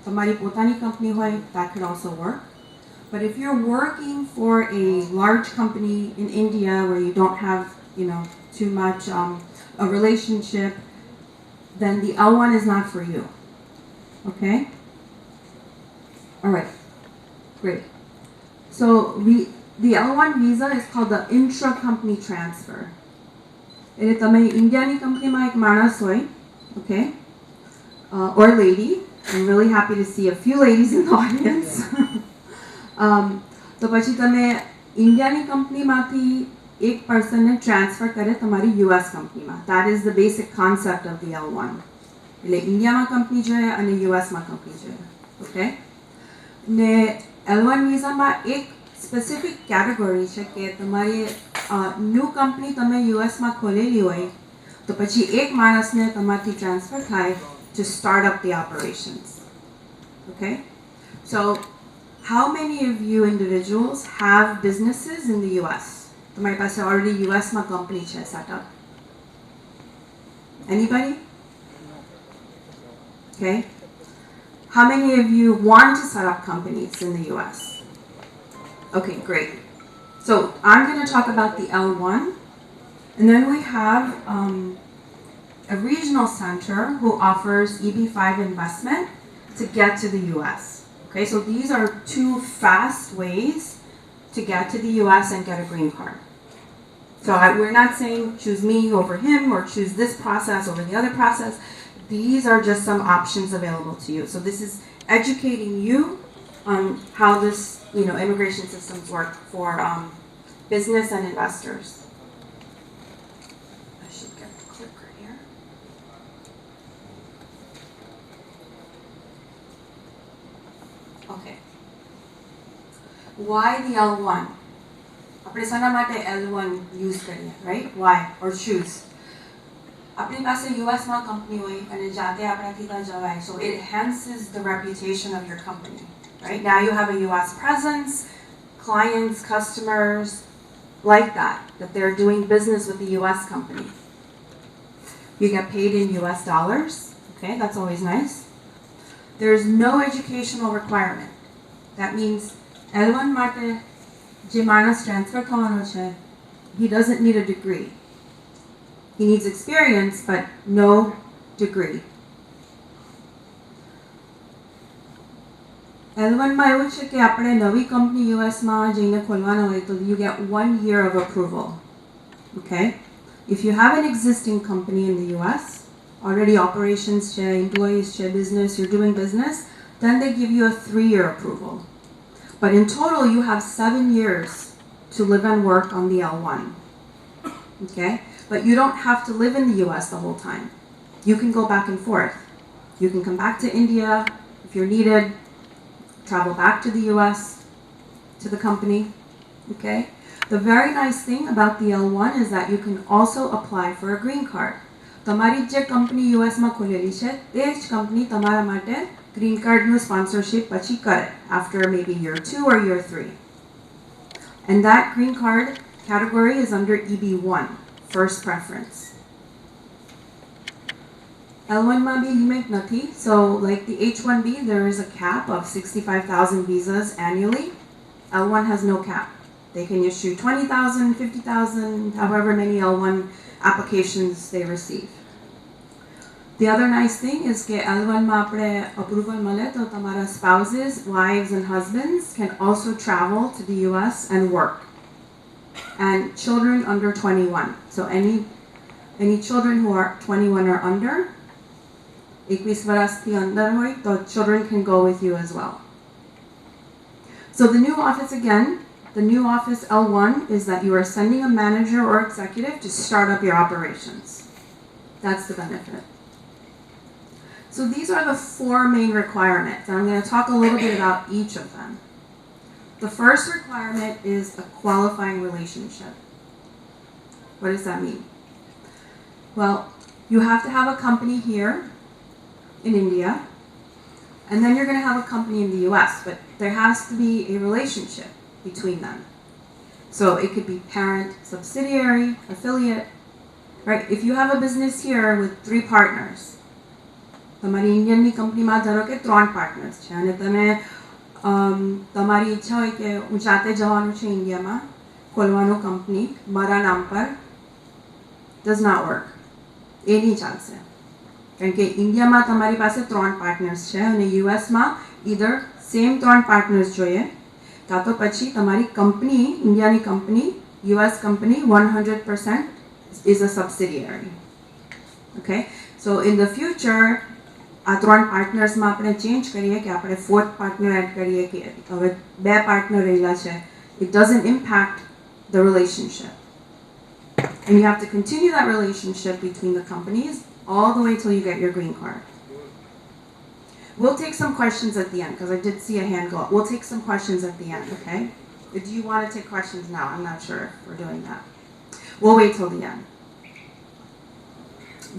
તમારી પોતાની કંપની હોય, that could also work. But if you're working for a large company in India where you don't have, you know, too much a relationship, then the L1 is not for you. Okay? All right. Great. So the L1 visa is called the intra-company transfer. એટલે તમે ઇન્ડિયાની કંપનીમાં એક માણસ હોય, okay, or lady. I'm really happy to see a few ladies in the audience. તો પછી તમે ઇન્ડિયાની કંપનીમાંથી એક પર્સનને ટ્રાન્સફર કરે તમારી US કંપનીમાં. That is the basic concept of the L1. એટલે ઇન્ડિયામાં કંપની જોઈએ અને યુએસમાં કંપની જોઈએ, okay? ને L1 વિઝામાં એક સ્પેસિફિક કેટેગરી છે કે તમારી ન્યૂ કંપની તમે યુએસમાં ખોલેલી હોય તો પછી એક માણસને તમારથી ટ્રાન્સફર થાય to start up the operations, okay? So how many of you individuals have businesses in the US? તમારી પાસે already યુએસમાં કંપની છે set up? Anybody? Okay. How many of you want to set up companies in the US? Okay, great. So I'm going to talk about the L1, and then we have a regional center who offers EB5 investment to get to the US. Okay, so these are two fast ways to get to the US and get a green card. So we're not saying choose me over him or choose this process over the other process. These are just some options available to you. So this is educating you on how this, you know, immigration systems work for business and investors. I should get the clicker here. Okay. Why the L1? આપણે શાના માટે L1 use કરીએ, right? Why? Or choose? આપણી પાસે યુએસમાં company હોય અને જાતે આપણાથી ત્યાં જવાય. So it enhances the reputation of your company, right? Now you have a US presence, clients, customers, like that they're doing business with the US company. You get paid in US dollars, okay? That's always nice. There's no educational requirement. That means L1 માટે જે માણસ transfer થવાનો છે, he doesn't need a degree. He needs experience, but no degree. L1 માં એવું છે કે આપણે નવી કંપની યુએસમાં જઈને ખોલવાના હોય તો you get 1 year of approval. Okay? If you have an existing company in the US, already operations chair, employees chair, business, you're doing business, then they give you a 3-year approval. But in total, you have 7 years to live and work on the L1. Okay? But you don't have to live in the US the whole time. You can go back and forth. You can come back to India if you're needed, travel back to the US, to the company. Okay? The very nice thing about the L1 is that you can also apply for a green card. તમારી જે company યુએસમાં ખોલેલી છે તે જ company તમારા માટે green કાર્ડનું sponsorship પછી કરે after maybe year 2 or year 3. And that green card category is under EB1, first preference. L1 માં બી લિમિટ નથી. So like the H1B, there is a cap of 65,000 visas annually. L1 has no cap. They can issue 20,000, 50,000, however many L1 applications they receive. The other nice thing is કે L1 માં આપણે approval મળે તો તમારા spouses, wives and husbands can also travel to the US and work. And children under 21. So any children who are 21 or under, 21 વર્ષથી અંદર હોય, તો children can go with you as well. So the new office again, the new office L1 is that you are sending a manager or executive to start up your operations. That's the benefit. So these are the 4 main requirements, and I'm going to talk a little bit about each of them. The first requirement is a qualifying relationship. What does that mean? Well, you have to have a company here in India, and then you're going to have a company in the US, but there has to be a relationship between them. So it could be parent, subsidiary, affiliate, right? If you have a business here with 3 partners, તમારી ઇન્ડિયનની કંપનીમાં ધારો કે 3 partners છે અને તમે તમારી ઈચ્છા હોય કે હું જાતે જવાનું છે ઇન્ડિયામાં ખોલવાનું કંપની મારા નામ પર does not work. એ નહીં ચાલશે કારણ કે ઇન્ડિયામાં તમારી પાસે 3 પાર્ટનર્સ છે અને યુએસમાં either સેમ 3 પાર્ટનર્સ જોઈએ કાં તો પછી તમારી કંપની ઇન્ડિયાની company US company 100% is a subsidiary. Okay, so in the future આ 3 પાર્ટનર્સમાં આપણે ચેન્જ કરીએ કે આપણે 4th પાર્ટનર એડ કરીએ કે હવે 2 પાર્ટનર રહેલા છે. It doesn't impact the relationship. And you have to continue that relationship between the companies all the way till you get your green card. We'll take some questions at the end because I did see a hand go up. We'll take some questions at the end, okay? Do you want to take questions now? I'm not sure if we're doing that. We'll wait till the end.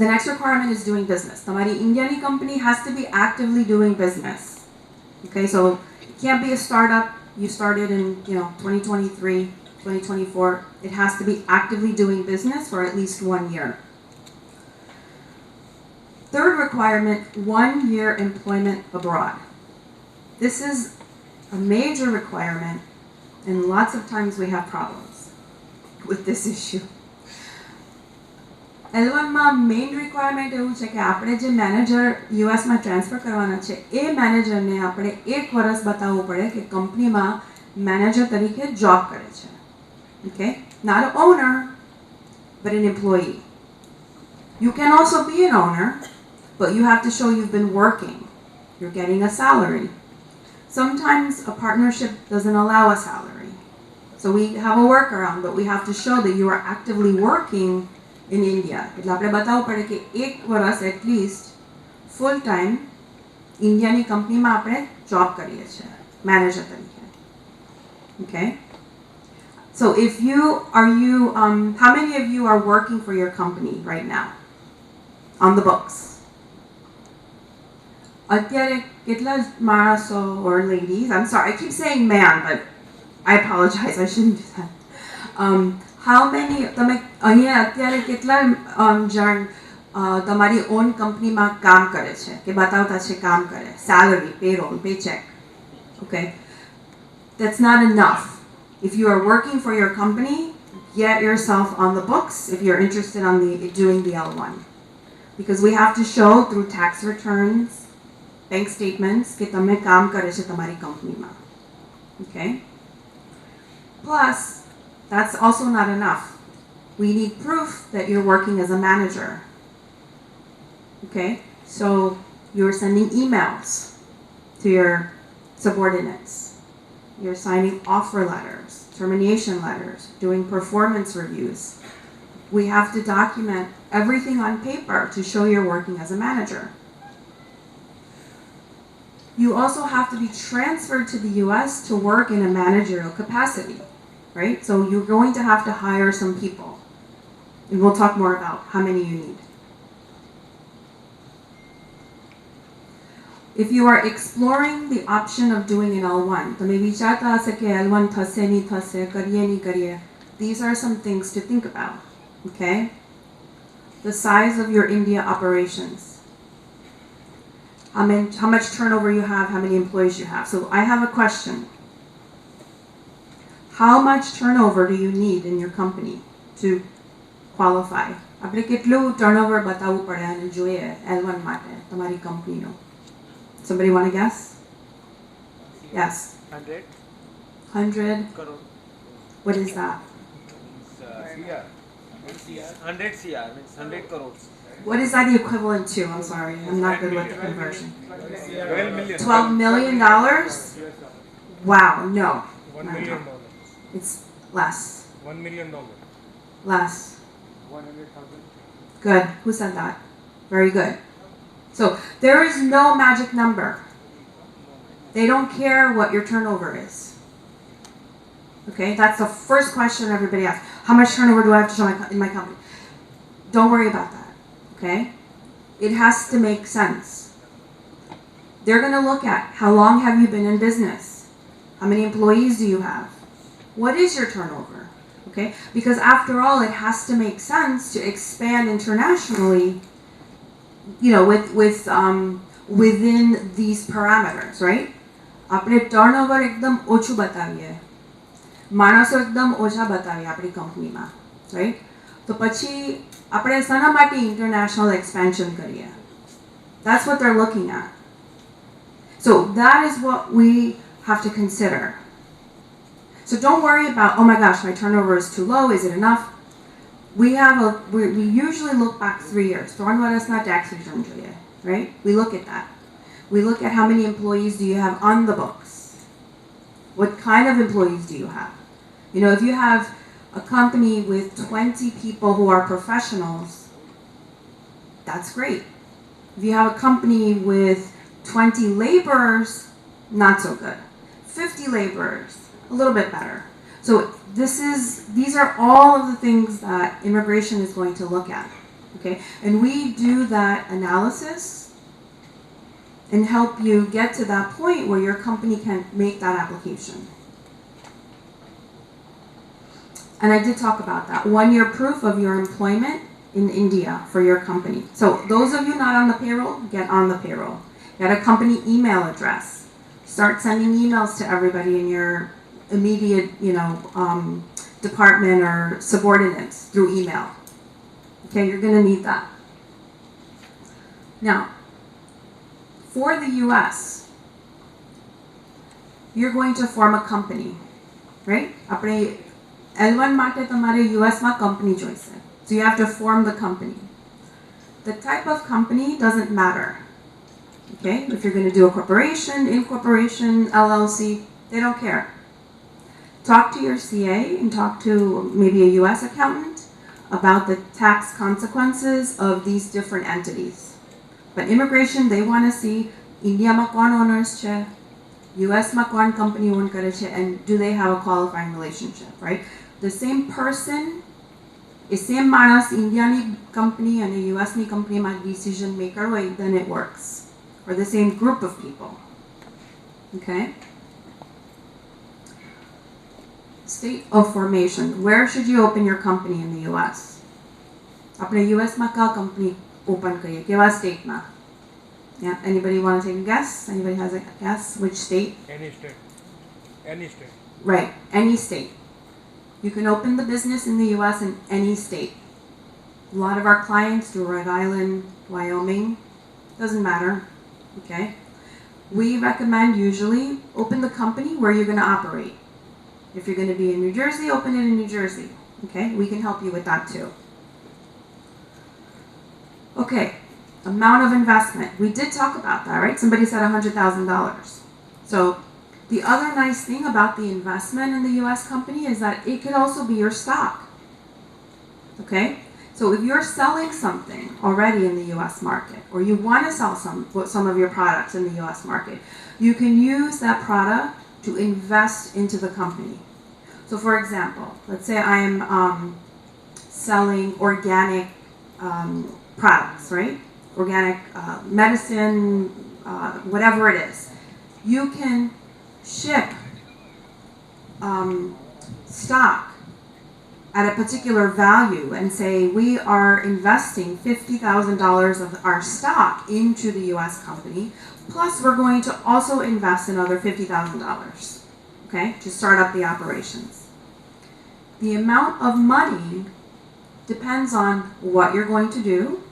The next requirement is doing business. Tamari Indiani company has to be actively doing business. Okay, so it can't be a startup. You started in 2023, 2024. It has to be actively doing business for at least 1 year. Third requirement, 1 year employment abroad. This is a major requirement, and lots of times we have problems with this issue. L1માં main requirement એવું છે કે આપણે જે manager યુએસમાં transfer કરવાના છે એ મેનેજરને આપણે 1 વર્ષ બતાવવું પડે કે કંપનીમાં મેનેજર તરીકે જોબ કરે છે. Okay, not an owner but an employee. You can also be an owner, but you have to show you've been working. You're getting a salary. Sometimes a partnership doesn't allow a salary. So we have a workaround, but we have to show that you are actively working in India. એટલે આપણે બતાવવું પડે કે 1 વર્ષ at least full time ઇન્ડિયાની કંપનીમાં આપણે job કરીએ છીએ મેનેજર તરીકે. Okay, so how many of you are working for your company right now on the books? અત્યારે કેટલા માણસો or ladies, I'm sorry, I keep saying man, but I apologize, I shouldn't do that. How many, તમે અહીંયા અત્યારે કેટલા જણ તમારી on કંપનીમાં કામ કરે છે કે બતાવતા છે કામ કરે salary, payroll, paycheck? Okay, that's not enough. If you are working for your company, get yourself on the books if you're interested on doing the L1, because we have to show through tax returns, bank statements કે તમે કામ કરે છે તમારી કંપનીમાં. Okay, plus that's also not enough. We need proof that you're working as a manager. Okay, so you're sending emails to your subordinates. You're signing offer letters, termination letters, doing performance reviews. We have to document everything on paper to show you're working as a manager. You also have to be transferred to the US to work in a managerial capacity. Right? So you're going to have to hire some people. And we'll talk more about how many you need. If you are exploring the option of doing an L1, તમે વિચારતા હશે કે L1 થશે નહીં થશે, કરીએ નહીં કરીએ. These are some things to think about. Okay? The size of your India operations. How much turnover you have, how many employees you have. So I have a question. How much turnover do you need in your company to qualify? આપણે કેટલું turnover બતાવવું પડે અને જોઈએ L1 માટે તમારી કંપનીનો? Somebody want to guess? Yes. 100 crore. What is that? CR. 100 CR means 100 crores. What is that the equivalent to? I'm sorry, I'm not good with the conversion. 12 million. $12 million? Wow, no. $1 No, million. no. It's less. $1 million. Less. 100,000. Good. Who said that? Very good. So there is no magic number. They don't care what your turnover is. Okay, that's the first question everybody asks. How much turnover do I have to show in my company? Don't worry about that. Okay, it has to make sense. They're going to look at how long have you been in business? How many employees do you have? What is your turnover? Okay, because after all, it has to make sense to expand internationally, you know, within these parameters, right? આપણે turnover એકદમ ઓછું બતાવીએ, માણસો એકદમ ઓછા બતાવીએ આપણી કંપનીમાં, રાઈટ? તો પછી આપણે શાના માટે ઇન્ટરનેશનલ એક્સપેન્શન કરીએ? That's what they're looking at. So that is what we have to consider. So don't worry about, oh my gosh, my turnover is too low, is it enough? We usually look back 3 years. Right? We look at that. We look at how many employees do you have on the books? What kind of employees do you have? You know, if you have a company with 20 people who are professionals, that's great. If you have a company with 20 laborers, not so good. 50 laborers, a little bit better. So these are all of the things that immigration is going to look at. Okay? And we do that analysis and help you get to that point where your company can make that application. And I did talk about that. 1 year proof of your employment in India for your company. So those of you not on the payroll, get on the payroll. Get a company email address. Start sending emails to everybody in your immediate, department or subordinates through email. Okay, you're going to need that. Now, for the US, you're going to form a company, right? આપણે L1 માટે તમારે US માં company જોઈશે. So you have to form the company. The type of company doesn't matter. Okay? If you're going to do a corporation, incorporation, LLC, they don't care. Talk to your CA and talk to maybe a US accountant about the tax consequences of these different entities. But immigration, they want to see India ma kon owners che, US ma kon company own kare che, and do they have a qualifying relationship, right? The same person, the same manas India ni company and a US ni company ma decision maker way, then it works. Or the same group of people. Okay? State of formation. Where should you open your company in the US? આપણે US માં કા company open કરીએ? કેવા state માં? Yeah, anybody want to take a guess? Anybody has a guess? Which state? Any state. Any state. Right, any state. You can open the business in the US in any state. A lot of our clients do Rhode Island, Wyoming. Doesn't matter. Okay? We recommend usually open the company where you're going to operate. If you're going to be in New Jersey, open it in New Jersey. Okay? We can help you with that too. Okay, amount of investment. We did talk about that, right? Somebody said $100,000. So the other nice thing about the investment in the US company is that it could also be your stock. Okay? So if you're selling something already in the US market, or you want to sell some of your products in the US market, you can use that product to invest into the company. So for example, let's say I am selling organic products, right? Organic medicine, whatever it is. You can ship stock at a particular value and say we are investing $50,000 of our stock into the US company, plus we're going to also invest another $50,000, okay, to start up the operations. The amount of money depends on what you're going to do,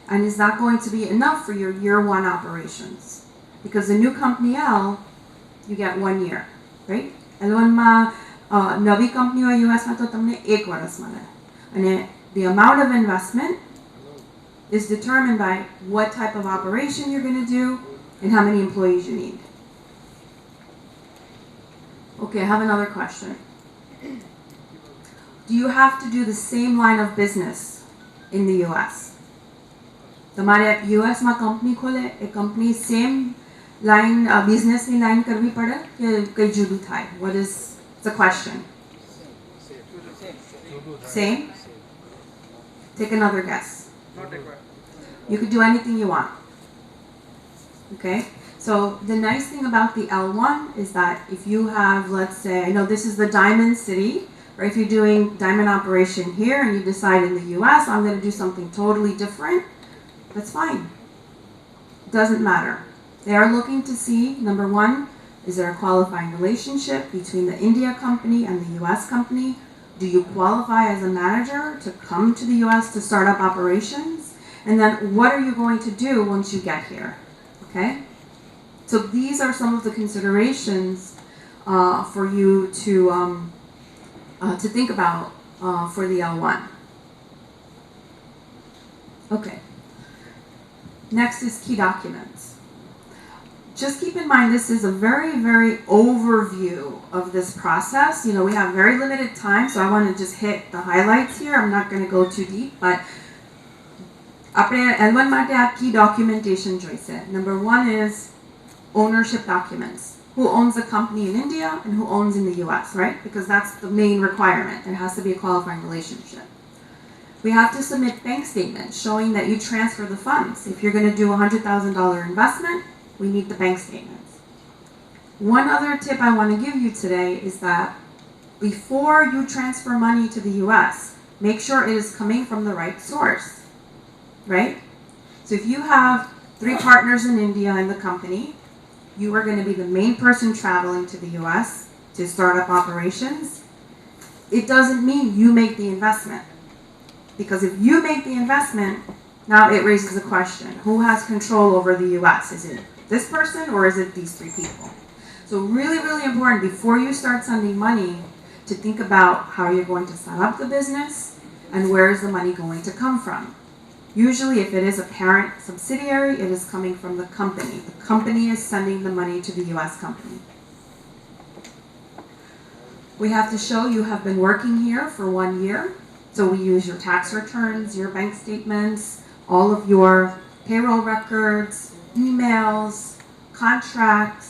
and is that going to be enough for your year one operations? Because the new company L, you get 1 year, right? L1 માં નવી company હોય US માં તો તમને 1 વર્ષ મળે. અને the amount of investment is determined by what type of operation you're going to do and how many employees you need. Okay, I have another question. Do you have to do the same line of business in the US? તમારે US માં company ખોલે એ company same line બિઝનેસની line કરવી પડે કે કઈ જુદું થાય? What is the question? Same? Take another guess. Not required. You could do anything you want. Okay? So the nice thing about the L1 is that if you have, let's say, I know this is the Diamond City, or if you're doing diamond operation here and you decide in the US, I'm going to do something totally different, that's fine. Doesn't matter. They are looking to see, number one, is there a qualifying relationship between the India company and the US company? Do you qualify as a manager to come to the US to start up operations? And then what are you going to do once you get here? Okay? So these are some of the considerations for you to think about for the L1. Okay. Next is key documents. Just keep in mind this is a very, very overview of this process. You know, we have very limited time, so I want to just hit the highlights here. I'm not going to go too deep, but આપણે L1 માટે આ key documentation જોઈશે. Number one is ownership documents. Who owns the company in India and who owns in the US, right? Because that's the main requirement. It has to be a qualifying relationship. We have to submit bank statements showing that you transfer the funds. If you're going to do a $100,000 investment, we need the bank statements. One other tip I want to give you today is that before you transfer money to the US, make sure it is coming from the right source, right? So if you have 3 partners in India in the company, you are going to be the main person traveling to the US to start up operations. It doesn't mean you make the investment. Because if you make the investment, now it raises a question. Who has control over the US? Is it this person or is it these 3 people? So really, really important before you start sending money to think about how you're going to set up the business and where is the money going to come from. Usually if it is a parent subsidiary, it is coming from the company. The company is sending the money to the US company. We have to show you have been working here for 1 year. So we use your tax returns, your bank statements, all of your payroll records, emails, contracts.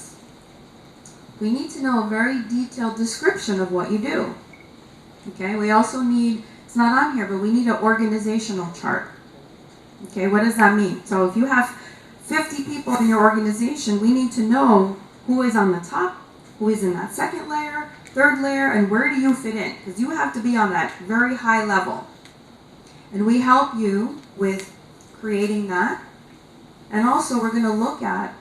We need to know a very detailed description of what you do. Okay, we also need, it's not on here, but we need an organizational chart. Okay, what does that mean? So if you have 50 people in your organization, we need to know who is on the top, who is in that second layer, third layer, and where do you fit in? Because you have to be on that very high level. And we help you with creating that. And also we're going to look at,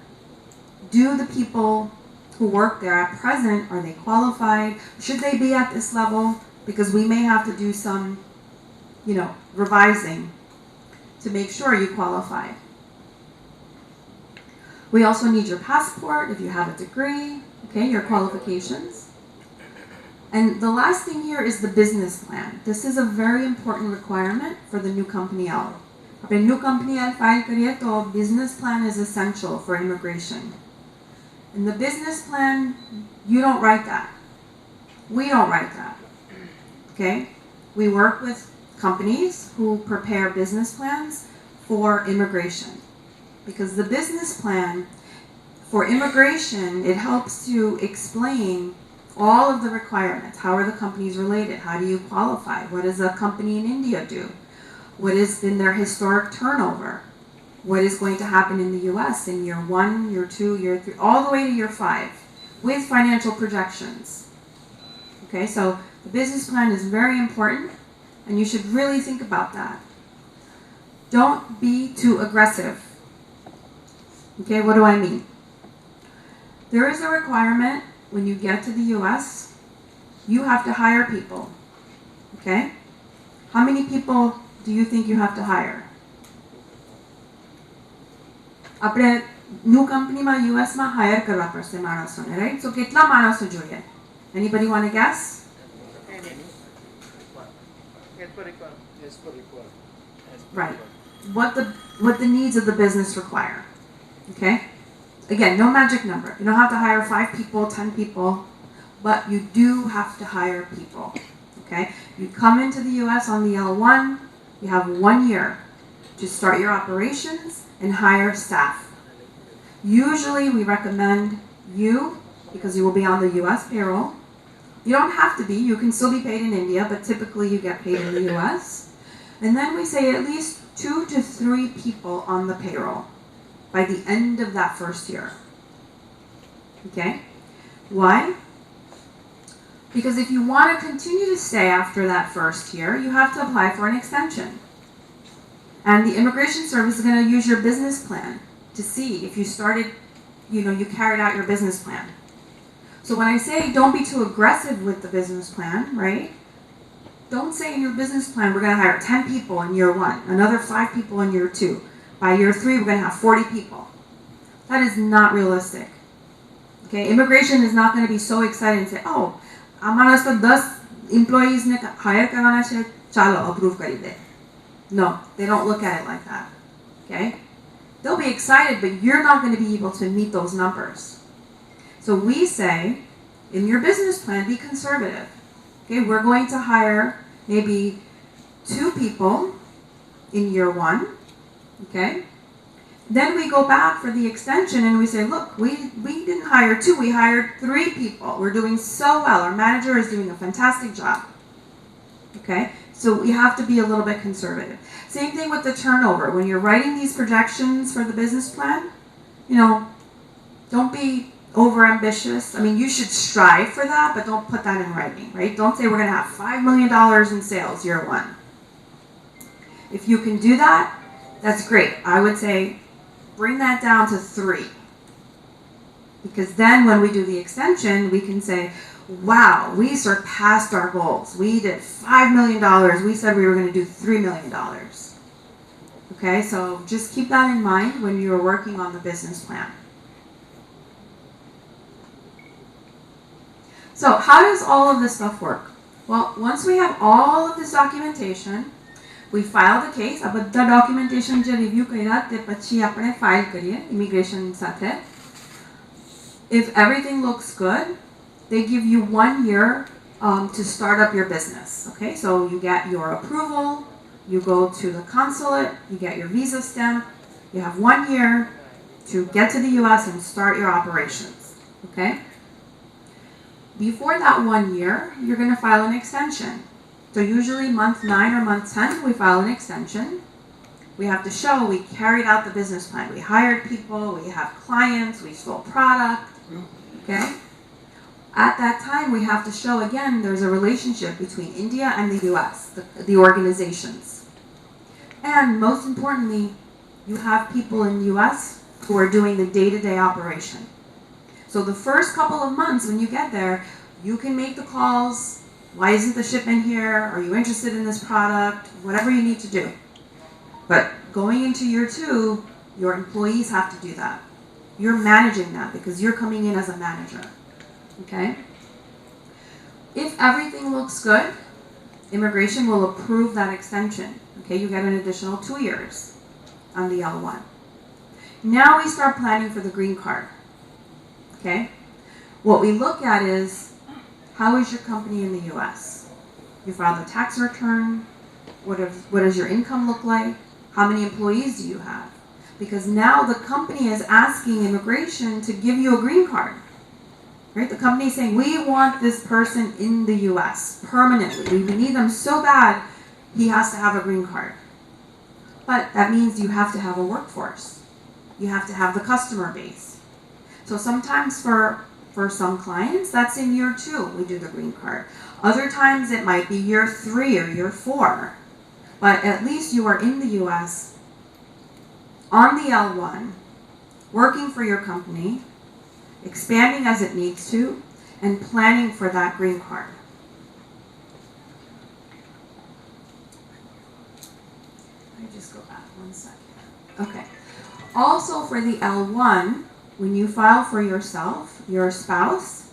do the people who work there at present, are they qualified? Should they be at this level? Because we may have to do some, you know, revising to make sure you qualify. We also need your passport if you have a degree, okay, your qualifications. And the last thing here is the business plan. This is a very important requirement for the new company L. If a new company L file kariye to business plan is essential for immigration. And the business plan, you don't write that. We don't write that. Okay? We work with companies who prepare business plans for immigration. Because the business plan for immigration, it helps to explain all of the requirements. How are the companies related? How do you qualify? What does a company in India do? What has been their historic turnover? What is going to happen in the US in year 1, year 2, year 3, all the way to year 5 with financial projections. Okay, so the business plan is very important and you should really think about that. Don't be too aggressive. Okay, what do I mean? There is a requirement when you get to the US, you have to hire people. Okay? How many people do you think you have to hire? આપણે new કંપનીમાં યુએસમાં higher કરવા પડશે માણસોને, right? સો કેટલા માણસો જોઈએ? Anybody want to guess? Right. What the needs of the business require. Okay? Again, no magic number. You don't have to hire 5 people, 10 people, but you do have to hire people. Okay? You come into the US on the L1, you have 1 year to start your operations and hire staff. Usually we recommend you, because you will be on the US payroll. You don't have to be, you can still be paid in India, but typically you get paid in the US. And then we say at least 2 to 3 people on the payroll by the end of that first year. Okay? Why? Because if you want to continue to stay after that first year, you have to apply for an extension. And the Immigration Service is going to use your business plan to see if you started, you carried out your business plan. So when I say don't be too aggressive with the business plan, right? Don't say in your business plan we're going to hire 10 people in year 1, another 5 people in year 2. By year 3 we're going to have 40 people. That is not realistic. Okay? Immigration is not going to be so excited and say, oh, અમારા તો 10 employees ને hire કરવાના છે, ચાલો approve કરી દે. No, they don't look at it like that. Okay? They'll be excited, but you're not going to be able to meet those numbers. So we say, in your business plan, be conservative. Okay? We're going to hire maybe 2 people in year 1. Okay? Then we go back for the extension and we say, look, we didn't hire 2, we hired 3 people. We're doing so well. Our manager is doing a fantastic job. Okay? So we have to be a little bit conservative. Same thing with the turnover. When you're writing these projections for the business plan, don't be over ambitious. I mean, you should strive for that, but don't put that in writing, right? Don't say we're going to have $5 million in sales year 1. If you can do that, that's great. I would say bring that down to 3. Because then when we do the extension, we can say, wow, we surpassed our goals. We did $5 million. We said we were going to do $3 million. Okay, so just keep that in mind when you're working on the business plan. So how does all of this stuff work? Well, once we have all of this documentation, we file the case. આ બધા documentation જે review કર્યા તે પછી આપણે file કરીએ immigration સાથે. If everything looks good, they give you 1 year to start up your business. Okay, so you get your approval, you go to the consulate, you get your visa stamp, you have 1 year to get to the US and start your operations. Okay? Before that 1 year, you're going to file an extension. So usually month 9 or month 10, we file an extension. We have to show we carried out the business plan. We hired people, we have clients, we sold product. Okay? At that time, we have to show again there's a relationship between India and the US, the organizations. And most importantly, you have people in the US who are doing the day-to-day operation. So the first couple of months when you get there, you can make the calls. Why isn't the shipment here? Are you interested in this product? Whatever you need to do. But going into year 2, your employees have to do that. You're managing that because you're coming in as a manager. Okay? If everything looks good, immigration will approve that extension. Okay, you get an additional 2 years on the L1. Now we start planning for the green card. Okay? What we look at is, how is your company in the US? You file the tax return. What does your income look like? How many employees do you have? Because now the company is asking immigration to give you a green card. Right? The company is saying, we want this person in the US permanently. We need them so bad, he has to have a green card. But that means you have to have a workforce. You have to have the customer base. So sometimes for some clients, that's in year 2, we do the green card. Other times it might be year 3 or year 4. But at least you are in the US, on the L1, working for your company, expanding as it needs to, and planning for that green card. Let me just go back 1 second. Okay. Also for the L1, when you file for yourself, your spouse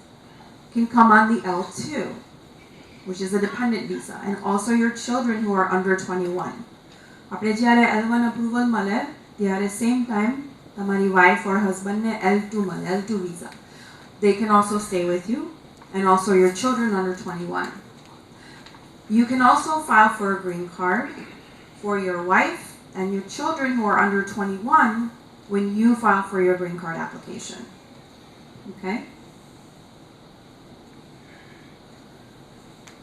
can come on the L2, which is a dependent visa, and also your children who are under 21. આપણે જ્યારે L1 approval મળે ત્યારે same time તમારી wife or husband ને L2 મળે, L2 visa. They can also stay with you, and also your children under 21. You can also file for a green card for your wife and your children who are under 21 when you file for your green card application. Okay?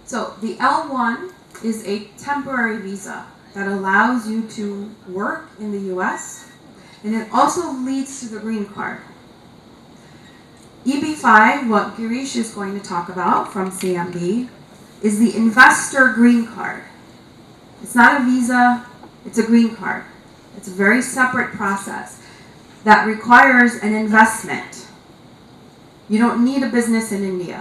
So the L1 is a temporary visa that allows you to work in the US, and it also leads to the green card. EB5, what Girish is going to talk about from CMB, is the investor green card. It's not a visa, it's a green card. It's a very separate process that requires an investment. You don't need a business in India.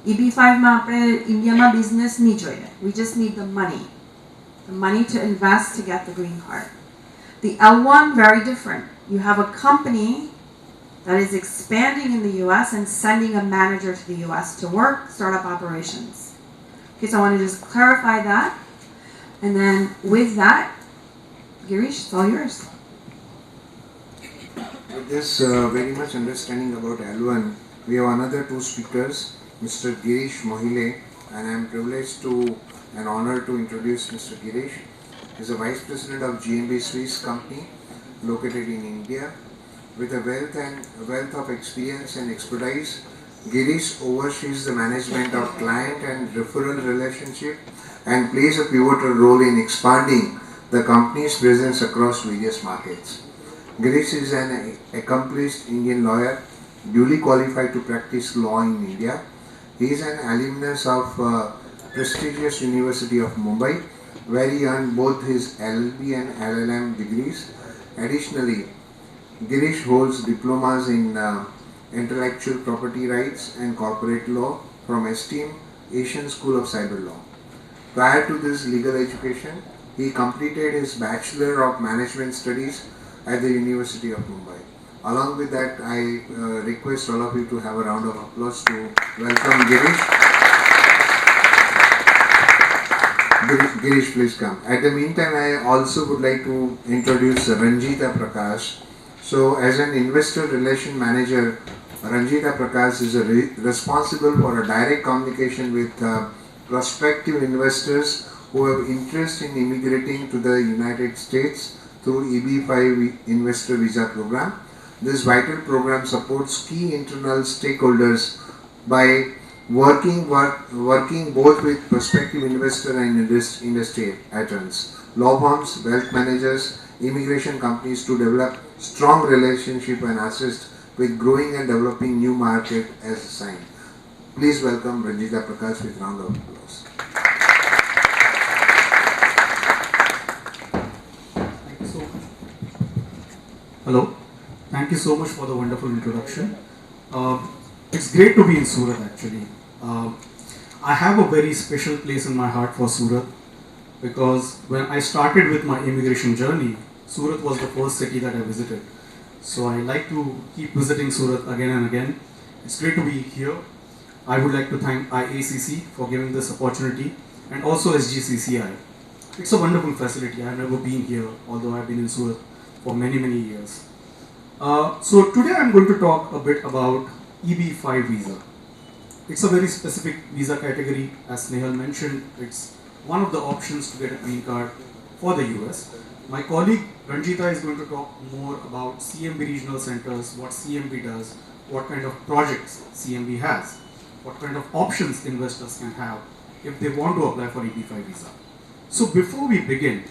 EB5 માં આપણે ઇન્ડિયામાં business નહીં જોઈએ. We just need the money to invest to get the green card. The L1, very different. You have a company that is expanding in the US and sending a manager to the US to work, start up operations. Okay, so I want to just clarify that. And then with that, Girish, it's all yours. With this very much understanding about L1, we have another two speakers, Mr. Girish Mohile, and I am privileged and honored to introduce Mr. Girish. He is a Vice President of GMB Swiss company located in India. With a wealth of experience and expertise, Girish oversees the management of client and referral relationship and plays a pivotal role in expanding the company's presence across various markets. Girish is an accomplished Indian lawyer, duly qualified to practice law in India. He is an alumnus of prestigious University of Mumbai, where he earned both his LLB and LLM degrees. Additionally, Girish holds diplomas in intellectual property rights and corporate law from esteemed Asian School of Cyber Law. Prior to this legal education, he completed his Bachelor of Management Studies at the University of Mumbai. Along with that, I request all of you to have a round of applause to welcome Girish. Girish, please come. At the meantime, I also would like to introduce Ranjita Prakash. So, as an investor relation manager, Ranjita Prakash is responsible for a direct communication with prospective investors who have interest in immigrating to the United States through EB5 Investor Visa Program. This vital program supports key internal stakeholders by working both with prospective investor and industry veterans, law firms, wealth managers, immigration companies to develop strong relationship and assist with growing and developing new market as a sign. Please welcome Ranjita Prakash with round of applause. Thank you so much. Hello. Thank you so much for the wonderful introduction. It's great to be in Surat actually. I have a very special place in my heart for Surat because when I started with my immigration journey, Surat was the first city that I visited. So I like to keep visiting Surat again and again. It's great to be here. I would like to thank IACC for giving this opportunity and also SGCCI. It's a wonderful facility. I've never been here, although I've been in Surat for many years. So today I'm going to talk a bit about EB5 visa. It's a very specific visa category. As Nehal mentioned, it's one of the options to get a green card for the US. My colleague Ranjita is going to talk more about CMB regional centers, what CMB does, what kind of projects CMB has, what kind of options investors can have if they want to apply for EB5 visa. So before we begin,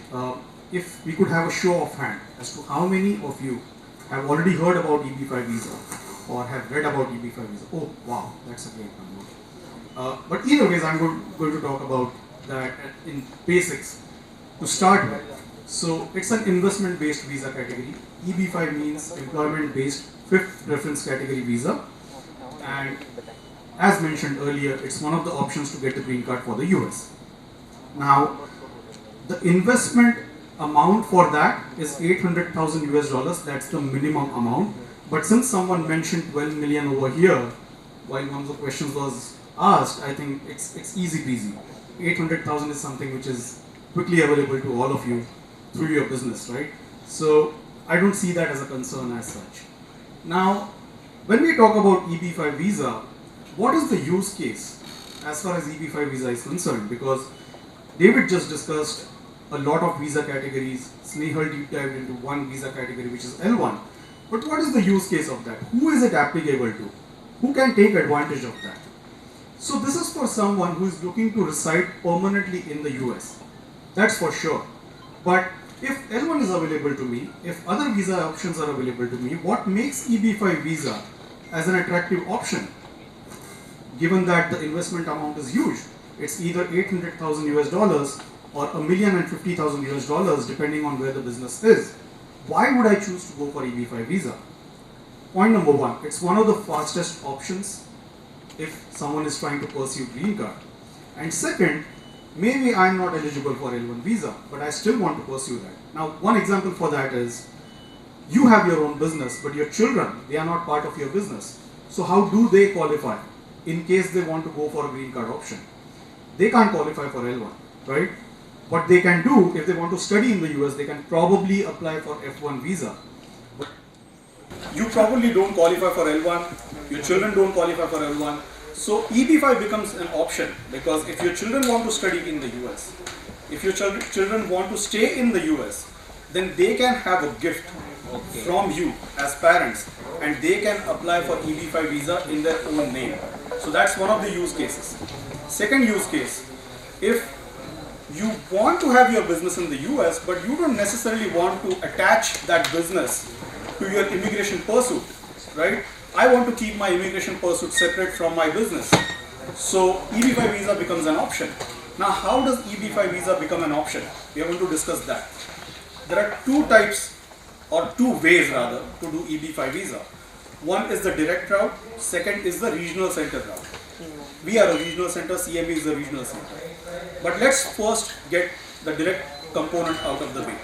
if we could have a show of hand as to how many of you have already heard about EB5 visa or have read about EB5 visa. Oh wow, that's a great number. But either ways, I'm going to talk about that in basics to start with. So it's an investment-based visa category. EB5 means employment-based fifth preference category visa, and as mentioned earlier, it's one of the options to get the green card for the US. Now, the investment amount for that is 800,000 US dollars. That's the minimum amount. But since someone mentioned 12 million over here, while one of the questions was asked, I think it's easy peasy. 800,000 is something which is quickly available to all of you through your business, right? So I don't see that as a concern as such. Now, when we talk about EB5 visa, what is the use case as far as EB5 visa is concerned? Because David just discussed a lot of visa categories. Snehal deep dived into one visa category, which is L1. But what is the use case of that? Who is it applicable to? Who can take advantage of that? So this is for someone who is looking to reside permanently in the US. That's for sure. But if L1 is available to me, if other visa options are available to me, what makes EB5 visa as an attractive option? Given that the investment amount is huge, it's either 800,000 US dollars or $1,050,000 US dollars, depending on where the business is. Why would I choose to go for EB5 visa? Point number one, it's one of the fastest options if someone is trying to pursue green card. And second, maybe I'm not eligible for L1 visa, but I still want to pursue that. Now, one example for that is, you have your own business, but your children, they are not part of your business. So how do they qualify in case they want to go for a green card option? They can't qualify for L1, right? What they can do, if they want to study in the US, they can probably apply for F1 visa. But you probably don't qualify for L1, your children don't qualify for L1. So EB5 becomes an option, because if your children want to study in the US, if your children want to stay in the US, then they can have a gift from you as parents, and they can apply for EB5 visa in their own name. So that's one of the use cases. Second use case, if you want to have your business in the US, but you don't necessarily want to attach that business to your immigration pursuit, right? I want to keep my immigration pursuit separate from my business. So EB5 visa becomes an option. Now, how does EB5 visa become an option? We are going to discuss that. There are two types, or two ways rather, to do EB5 visa. One is the direct route, second is the regional center route. We are a regional center, CME is a regional center. But let's first get the direct component out of the way.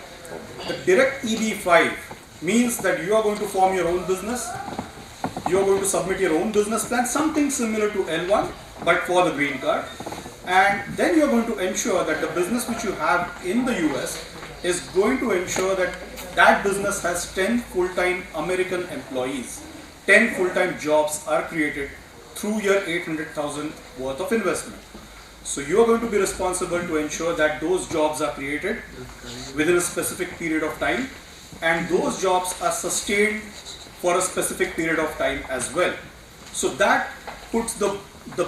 The direct EB5 means that you are going to form your own business, you are going to submit your own business plan, something similar to L1, but for the green card. And then you are going to ensure that the business which you have in the US is going to ensure that that business has 10 full-time American employees. 10 full-time jobs are created through your 800,000 worth of investment. So you are going to be responsible to ensure that those jobs are created within a specific period of time, and those jobs are sustained for a specific period of time as well. So that puts the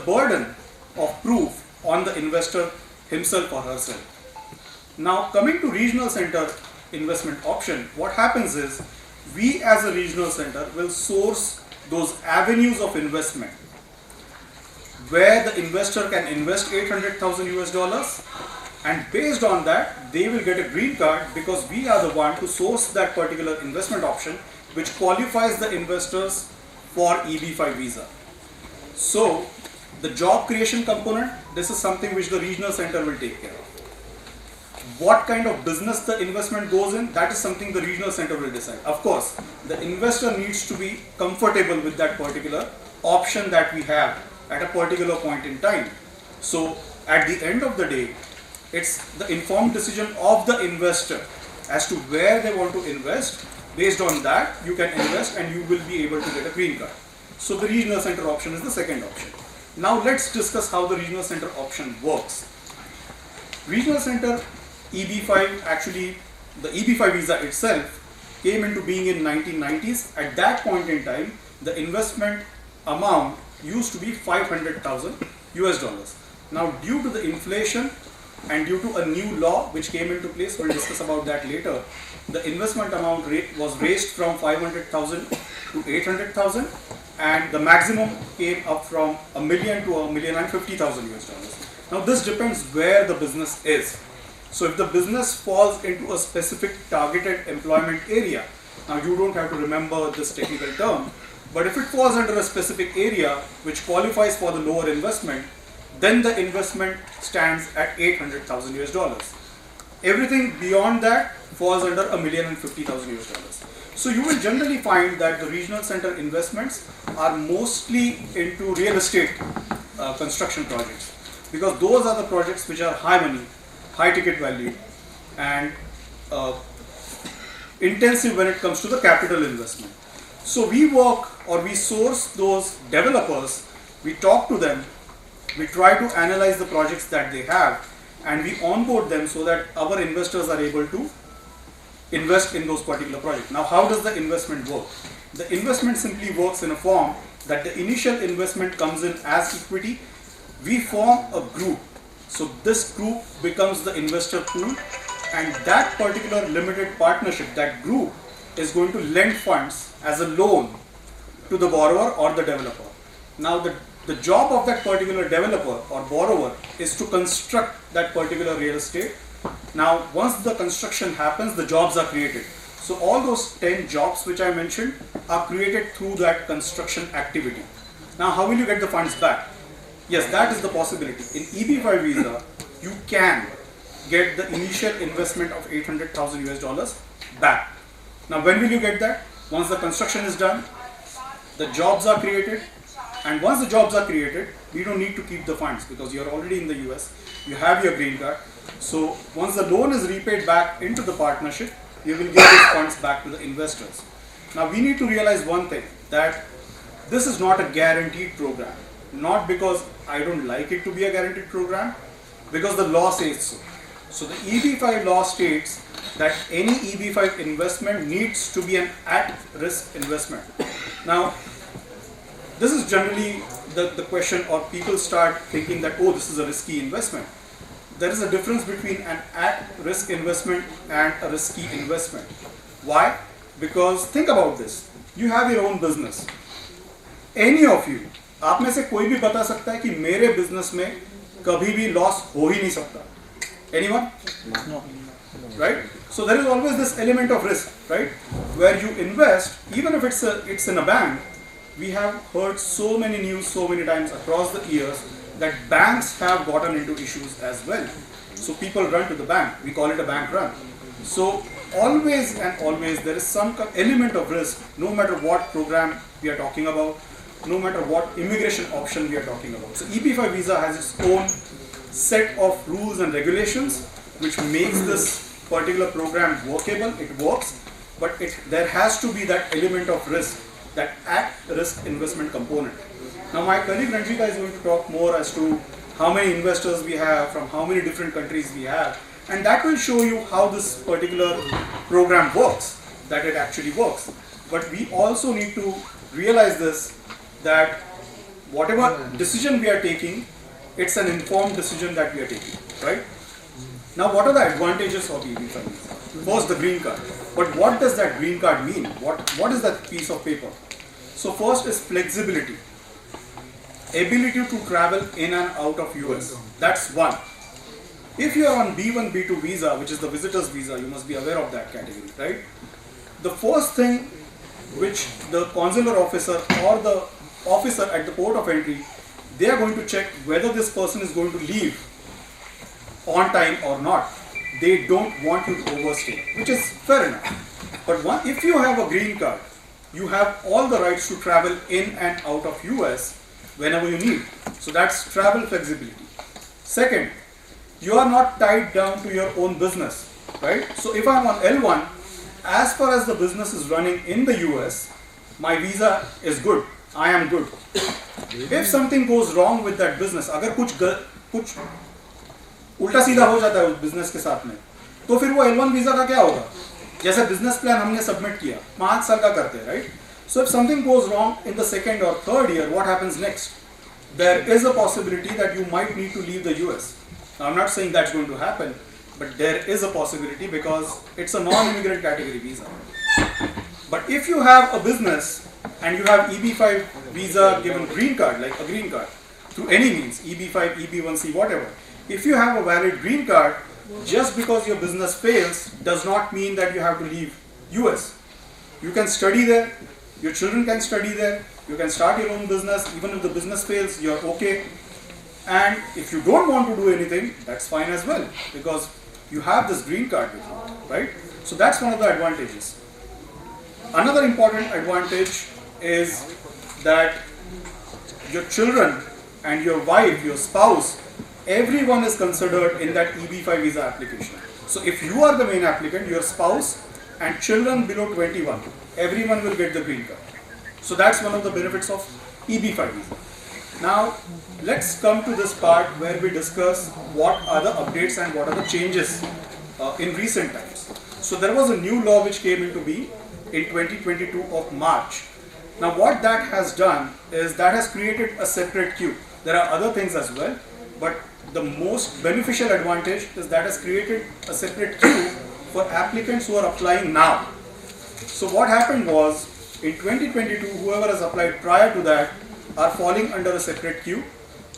burden of proof on the investor himself or herself. Now, coming to regional center investment option, what happens is, we as a regional center will source those avenues of investment where the investor can invest 800,000 US dollars, and based on that they will get a green card, because we are the one to source that particular investment option which qualifies the investors for EB5 visa. So the job creation component, this is something which the regional center will take care of. What kind of business the investment goes in, that is something the regional center will decide. Of course, the investor needs to be comfortable with that particular option that we have at a particular point in time. So at the end of the day, it's the informed decision of the investor as to where they want to invest. Based on that, you can invest and you will be able to get a green card. So the regional center option is the second option. Now let's discuss how the regional center option works. Regional center EB5, actually the EB5 visa itself came into being in 1990s. At that point in time, the investment amount used to be 500,000 US dollars. Now, due to the inflation and due to a new law which came into place, we'll discuss about that later, the investment amount was raised from 500,000 to 800,000, and the maximum came up from $1 million to $1,050,000 US dollars. Now, this depends where the business is. So if the business falls into a specific targeted employment area, now you don't have to remember this technical term, but if it falls under a specific area which qualifies for the lower investment, then the investment stands at 800,000 US dollars. Everything beyond that falls under $1,050,000. So you will generally find that the regional center investments are mostly into real estate construction projects, because those are the projects which are high money, high ticket value, and intensive when it comes to the capital investment. So we work, or we source those developers, we talk to them, we try to analyze the projects that they have, and we onboard them so that our investors are able to invest in those particular projects. Now, how does the investment work? The investment simply works in a form that the initial investment comes in as equity. We form a group. So this group becomes the investor pool, and that particular limited partnership, that group, is going to lend funds as a loan to the borrower or the developer. Now the job of that particular developer or borrower is to construct that particular real estate. Now once the construction happens, the jobs are created. So all those 10 jobs which I mentioned are created through that construction activity. Now how will you get the funds back? Yes, that is the possibility. In EB5 visa, you can get the initial investment of $800,000 back. Now when will you get that? Once the construction is done, the jobs are created, and once the jobs are created, you don't need to keep the funds because you're already in the US, you have your green card. So once the loan is repaid back into the partnership, you will give these funds back to the investors. Now we need to realize one thing, that this is not a guaranteed program. Not because I don't like it to be a guaranteed program, because the law says so. So the EB5 law states that any EB5 investment needs to be an at-risk investment. Now, this is generally the question, or people start thinking that, oh, this is a risky investment. There is a difference between an at-risk investment and a risky investment. Why? Because think about this. You have your own business. Any of you, आप में से कोई भी बता सकता है कि मेरे बिजनेस में कभी भी लॉस हो ही नहीं सकता. Anyone? No. Right? So there is always this element of risk, right? Where you invest, even if it's in a bank. We have heard so many news so many times across the years that banks have gotten into issues as well. So people run to the bank. We call it a bank run. So always and always there is some element of risk, no matter what program we are talking about, no matter what immigration option we are talking about. So EP5 visa has its own set of rules and regulations which makes this particular program workable. It works, but there has to be that element of risk, that at-risk investment component. Now my colleague Ranjita is going to talk more as to how many investors we have, from how many different countries we have, and that will show you how this particular program works, that it actually works. But we also need to realize this, that whatever decision we are taking, it's an informed decision that we are taking, right? Now what are the advantages of EB5 visa? First, the green card. But what does that green card mean? What is that piece of paper? So first is flexibility. Ability to travel in and out of US. That's one. If you are on B1, B2 visa, which is the visitor's visa, you must be aware of that category, right? The first thing which the consular officer or the officer at the port of entry, they are going to check whether this person is going to leave on time or not. They don't want you to overstay, which is fair enough. But if you have a green card, you have all the rights to travel in and out of US whenever you need. So that's travel flexibility. Second, you are not tied down to your own business, right? So if I'm on L1, as far as the business is running in the US, my visa is good. I am good. If something goes wrong with that business, अगर कुछ उल्टा सीधा हो जाता है उस business के साथ में, तो फिर वो L1 वीजा का क्या होगा? जैसे बिजनेस प्लान हमने सबमिट किया 5 साल का करते हैं, right? So if something goes wrong in the second or third year, what happens next? There is a possibility that you might need to leave the US. Now I'm not saying that's going to happen, but there is a possibility because it's a non-immigrant category visa. But if you have a business and you have EB5 visa given green card, like a green card, through any means, EB5, EB1C, whatever, if you have a valid green card, just because your business fails does not mean that you have to leave US. You can study there, your children can study there, you can start your own business, even if the business fails, you're okay. And if you don't want to do anything, that's fine as well, because you have this green card with you, right? So that's one of the advantages. Another important advantage is that your children and your wife, your spouse, everyone is considered in that EB5 visa application. So if you are the main applicant, your spouse and children below 21, everyone will get the green card. So that's one of the benefits of EB5 visa. Now let's come to this part where we discuss what are the updates and what are the changes in recent times. So there was a new law which came into being in 2022 of March. Now what that has done is that has created a separate queue. There are other things as well, but the most beneficial advantage is that has created a separate queue for applicants who are applying now. So what happened was, in 2022, whoever has applied prior to that are falling under a separate queue.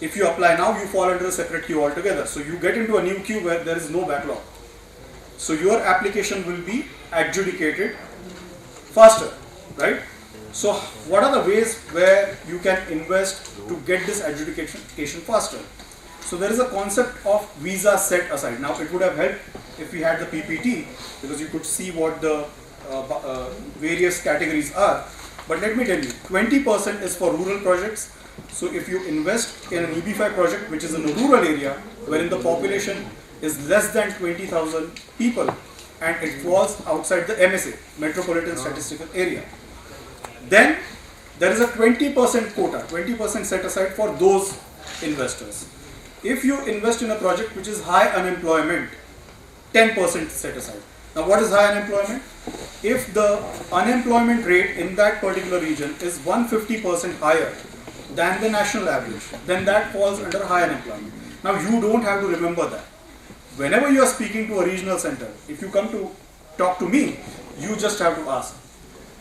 If you apply now, you fall under a separate queue altogether. So you get into a new queue where there is no backlog. So your application will be adjudicated faster, right? So what are the ways where you can invest to get this adjudication faster? So there is a concept of visa set aside. Now it would have helped if we had the PPT, because you could see what the various categories are. But let me tell you, 20% is for rural projects. So if you invest in an EB5 project which is in a rural area wherein the population is less than 20,000 people and it falls outside the MSA, Metropolitan Statistical Area, then there is a 20% quota, 20% set aside for those investors. If you invest in a project which is high unemployment, 10% set aside. Now what is high unemployment? If the unemployment rate in that particular region is 150% higher than the national average, then that falls under high unemployment. Now you don't have to remember that. Whenever you are speaking to a regional center, if you come to talk to me, you just have to ask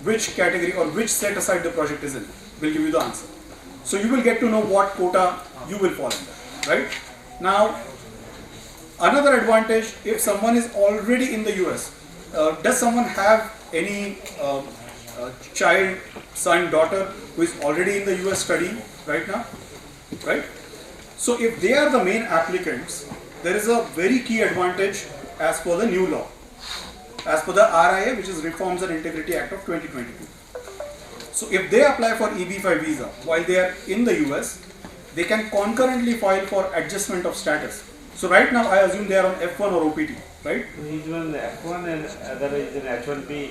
which category or which set aside the project is in. We'll give you the answer. So you will get to know what quota you will fall under, right? Now, another advantage, if someone is already in the US, does someone have any child, son, daughter who is already in the US studying right now, right? So if they are the main applicants, there is a very key advantage as per the new law, as per the RIA, which is Reforms and Integrity Act of 2022. So if they apply for EB5 visa while they are in the US, they can concurrently file for adjustment of status. So right now I assume they are on F1 or OPT, right? He's on F1 and other is in H1B.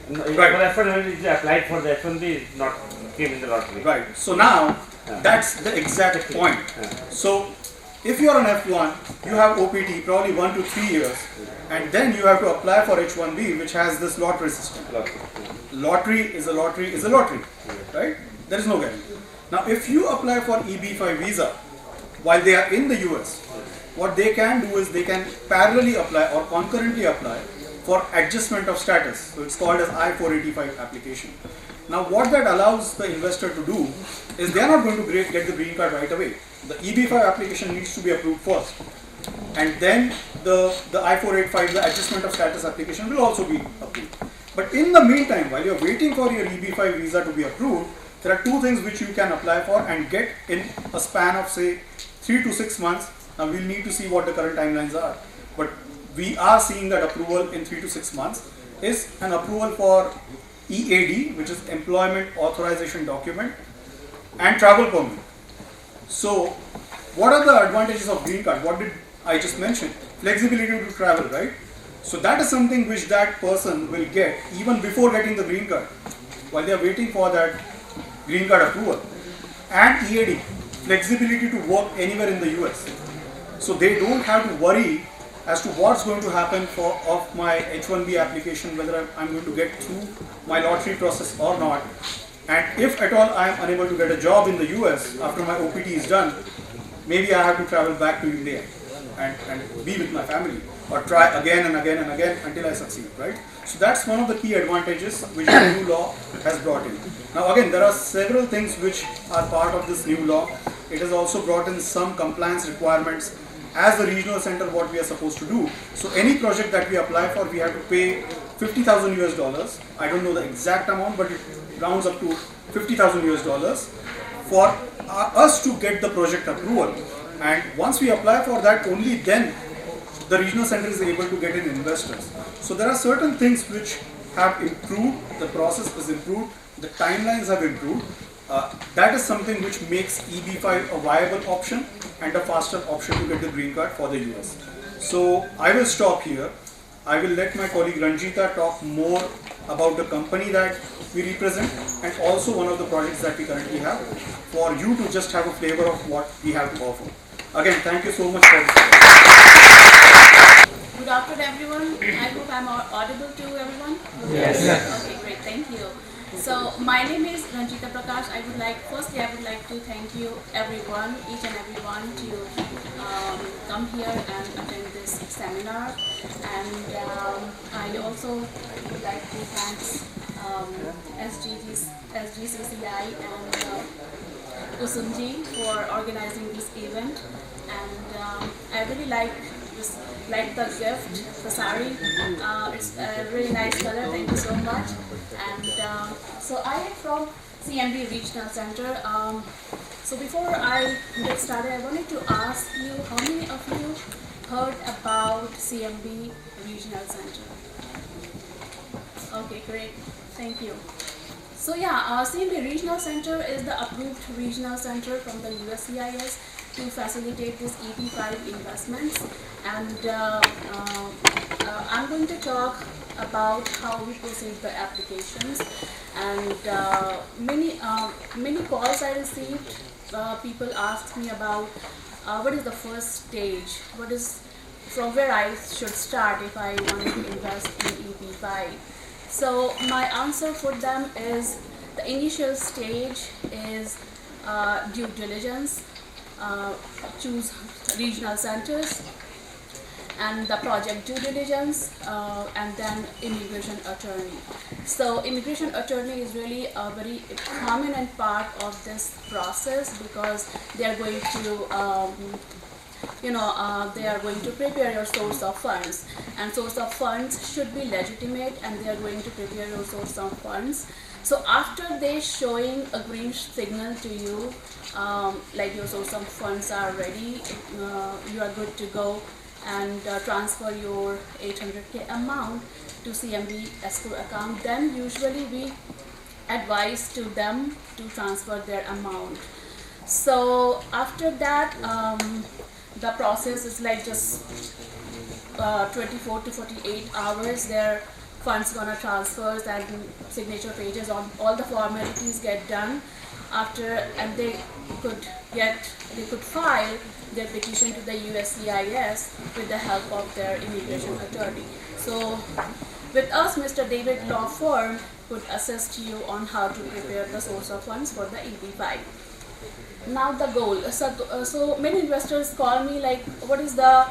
Right. F1 is applied for the H1B is not came in the lottery. Right. So now that's the exact point. So if you are on F1, you have OPT probably 1 to 3 years, and then you have to apply for H1B, which has this lottery system. Lottery is a lottery is a lottery, right? There is no guarantee. Now if you apply for EB5 visa while they are in the US, what they can do is they can parallelly apply or concurrently apply for adjustment of status. So it's called as I-485 application. Now what that allows the investor to do is they are not going to get the green card right away. The EB5 application needs to be approved first, and then the I-485, the adjustment of status application will also be approved. But in the meantime, while you are waiting for your EB5 visa to be approved, there are two things which you can apply for and get in a span of say 3 to 6 months. Now we'll need to see what the current timelines are, but we are seeing that approval in 3 to 6 months is an approval for EAD, which is Employment Authorization Document, and travel permit. So what are the advantages of green card? What did I just mention? Flexibility to travel, right? So that is something which that person will get even before getting the green card, while they are waiting for that green card approval. And EAD, flexibility to work anywhere in the US. So they don't have to worry as to what's going to happen of my H1B application, whether I'm going to get through my lottery process or not. And if at all I'm unable to get a job in the US after my OPT is done, maybe I have to travel back to India and be with my family, or try again and again and again until I succeed, right? So that's one of the key advantages which the new law has brought in. Now again, there are several things which are part of this new law. It has also brought in some compliance requirements as the regional center, what we are supposed to do. So any project that we apply for, we have to pay $50,000. I don't know the exact amount, but it rounds up to $50,000 for us to get the project approval. And once we apply for that, only then the regional center is able to get in investors. So there are certain things which have improved, the process is improved, the timelines have improved. That is something which makes EB5 a viable option and a faster option to get the green card for the US. So I will stop here. I will let my colleague Ranjita talk more about the company that we represent and also one of the projects that we currently have for you to just have a flavor of what we have to offer. Again, thank you so much for this. Good afternoon, everyone. I hope I'm audible to everyone. Yes. Okay, great. Thank you. So my name is Ranjita Prakash. I would like to thank you everyone, each and everyone, to come here and attend this seminar. And I also would like to thank SGCCI and Usunji for organizing this event. And I really like the gift, the sari. It's a really nice color. Thank you so much. And so I am from CMB Regional Center. So before I get started, I wanted to ask you, how many of you heard about CMB Regional Center? Okay, great. Thank you. So yeah, CMB Regional Center is the approved regional center from the USCIS to facilitate this EB5 investments. And I'm going to talk about how we proceed the applications. And many calls I received, people asked me about what is the first stage, from where I should start if I want to invest in EB5. So my answer for them is the initial stage is due diligence, choose regional centers, and the project due diligence, and then immigration attorney. So immigration attorney is really a very prominent part of this process because they are going to they are going to prepare your source of funds, and source of funds should be legitimate, and they are going to prepare your source of funds. So after they showing a green signal to you, like your source of funds are ready, you are good to go and transfer your 800K amount to CMB escrow account, then usually we advise to them to transfer their amount. So after that, the process is like just 24 to 48 hours. Their funds gonna transfer and signature pages on all the formalities get done after, and they could file their petition to the USCIS with the help of their immigration attorney. So with us, Mr. David Law Firm could assist you on how to prepare the source of funds for the EB5. Now the goal. So many investors call me like, what is the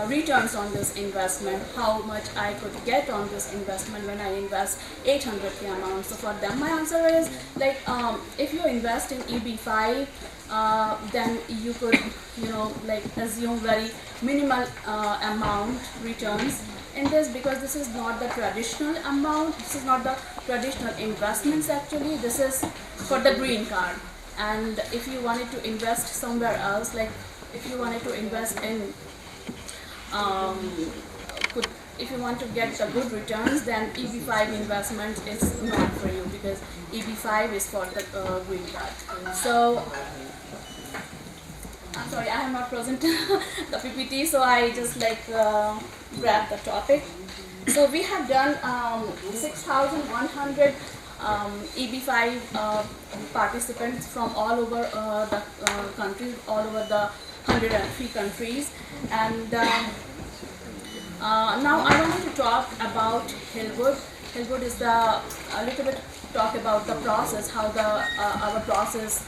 returns on this investment, how much I could get on this investment when I invest 800K amount. So for them, my answer is like, if you invest in EB5, then you could, like assume very minimal amount returns in this, because this is not the traditional amount, this is not the traditional investments actually, this is for the green card. And if you wanted to invest somewhere else, like if you wanted to invest in if you want to get the good returns, then EB5 investment is not for you, because EB5 is for the green card. So I'm sorry, I have not presented the PPT, so I just like grab the topic. So we have done 6,100 EB5 participants from all over the countries, all over the 103 countries. And now I wanted to talk about Hillwood. Hillwood is a little bit talk about the process, how our process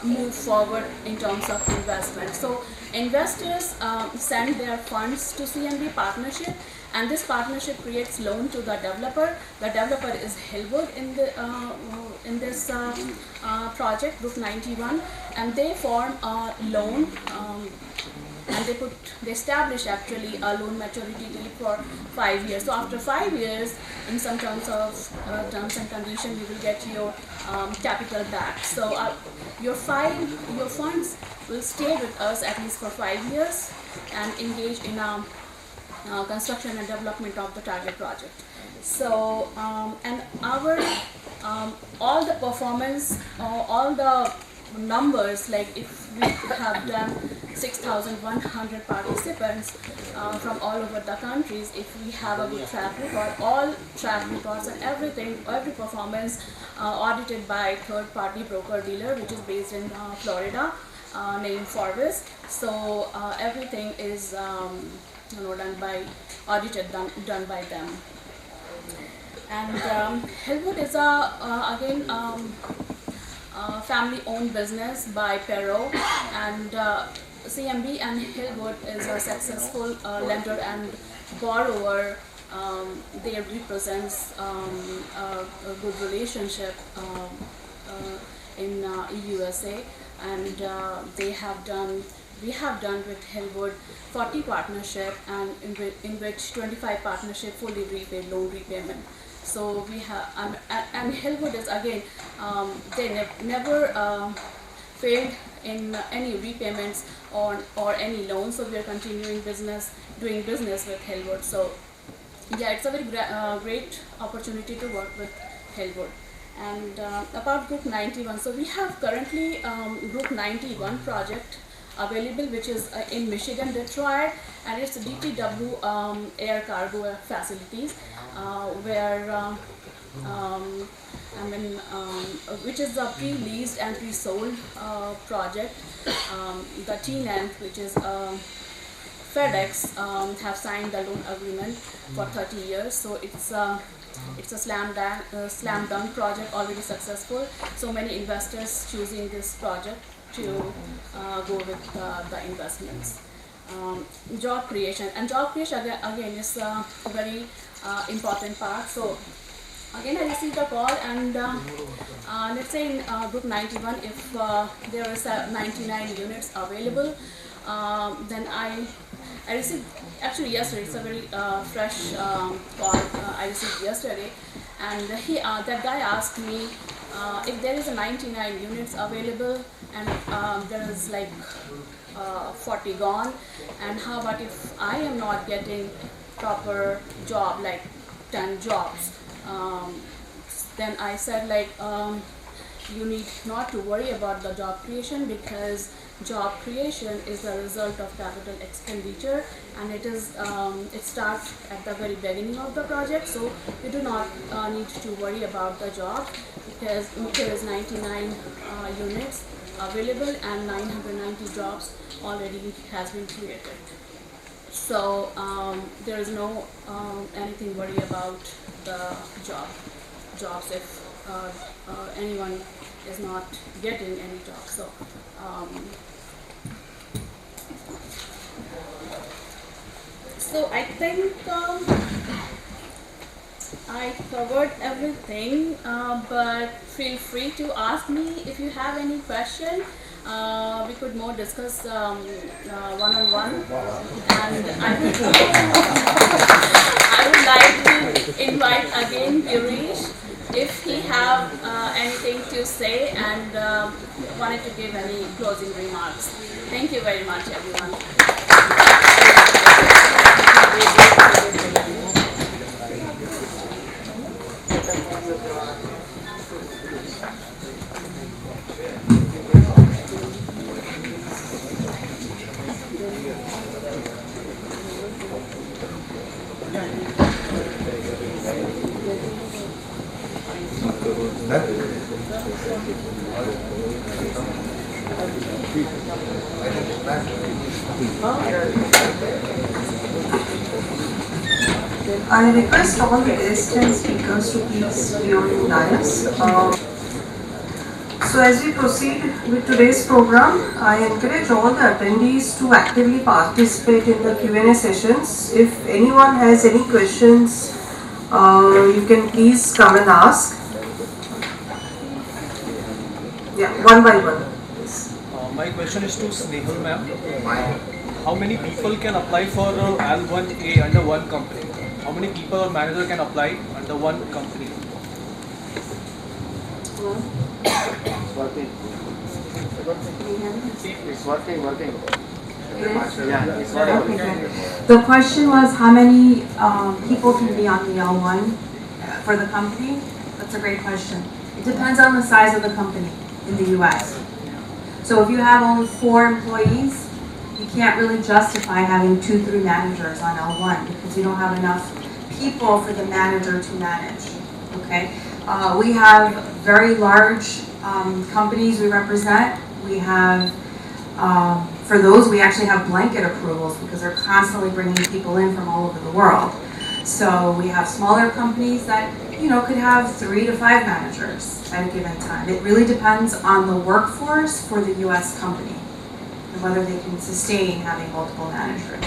move forward in terms of investment. So investors send their funds to CMB partnership, and this partnership creates loan to the developer. The developer is Hillwood in this project, Group 91, and they form a loan and they established actually a loan maturity date for 5 years. So after 5 years, in some terms and conditions, you will get your capital back. So your funds will stay with us at least for 5 years and engage in construction and development of the target project. So and our all the performance, all the numbers, like if we have done 6,100 participants from all over the countries, if we have a good track record, all track records and everything, every performance audited by third-party broker-dealer, which is based in Florida, named Forbes. So everything is done by them. And Hillwood is again family-owned business by Perot, and CMB and Hillwood is a successful lender and borrower. They represents a good relationship in USA, and we have done with Hillwood 40 partnership, and in which 25 partnership fully repaid loan repayment. So we have, and Hillwood is again, they never failed in any repayments or any loans. So we are continuing doing business with Hillwood. So yeah, it's a very great opportunity to work with Hillwood. And about Group 91, so we have currently Group 91 project available, which is in Michigan, Detroit, and it's DTW air cargo facilities, where which is a pre-leased and pre-sold project. The tenant, which is FedEx, have signed the loan agreement for 30 years. So it's a slam dunk project, already successful. So many investors choosing this project to go with the investments. Job creation, and job creation again is a very important part. So again, I received a call, and let's say in Group 91, if there is 99 units available, then I received actually yesterday. It's a very fresh call I received yesterday, and that guy asked me if there is a 99 units available and there is like 40 gone, and how about if I am not getting proper job, like 10 jobs? Then I said, like, you need not to worry about the job creation, because job creation is the result of capital expenditure, and it starts at the very beginning of the project. So you do not need to worry about the job, because there is 99 units available and 990 jobs already has been created. So there is no anything worry about the jobs if anyone is not getting any job. So so I think I covered everything, but feel free to ask me if you have any question. We could more discuss one-on-one, and I would like to invite again Girish if he have anything to say and wanted to give any closing remarks. Thank you very much, everyone. I request all the guests and speakers to please be on dais. So as we proceed with today's program, I encourage all the attendees to actively participate in the Q&A sessions. If anyone has any questions, you can please come and ask. Yeah, one by one. My question is to Snehal ma'am. how many people can apply for L1A under one company? How many people or manager can apply under one company? It's working. The question was how many people can be on the L1 for the company? That's a great question. It depends on the size of the company in the US. So if you have only 4 employees, you can't really justify having 2-3 managers on L1 because you don't have enough people for the manager to manage. Okay, we have very large companies we represent. We have for those, we actually have blanket approvals because they're constantly bringing people in from all over the world. So we have smaller companies that, could have 3 to 5 managers at a given time. It really depends on the workforce for the US company and whether they can sustain having multiple managers.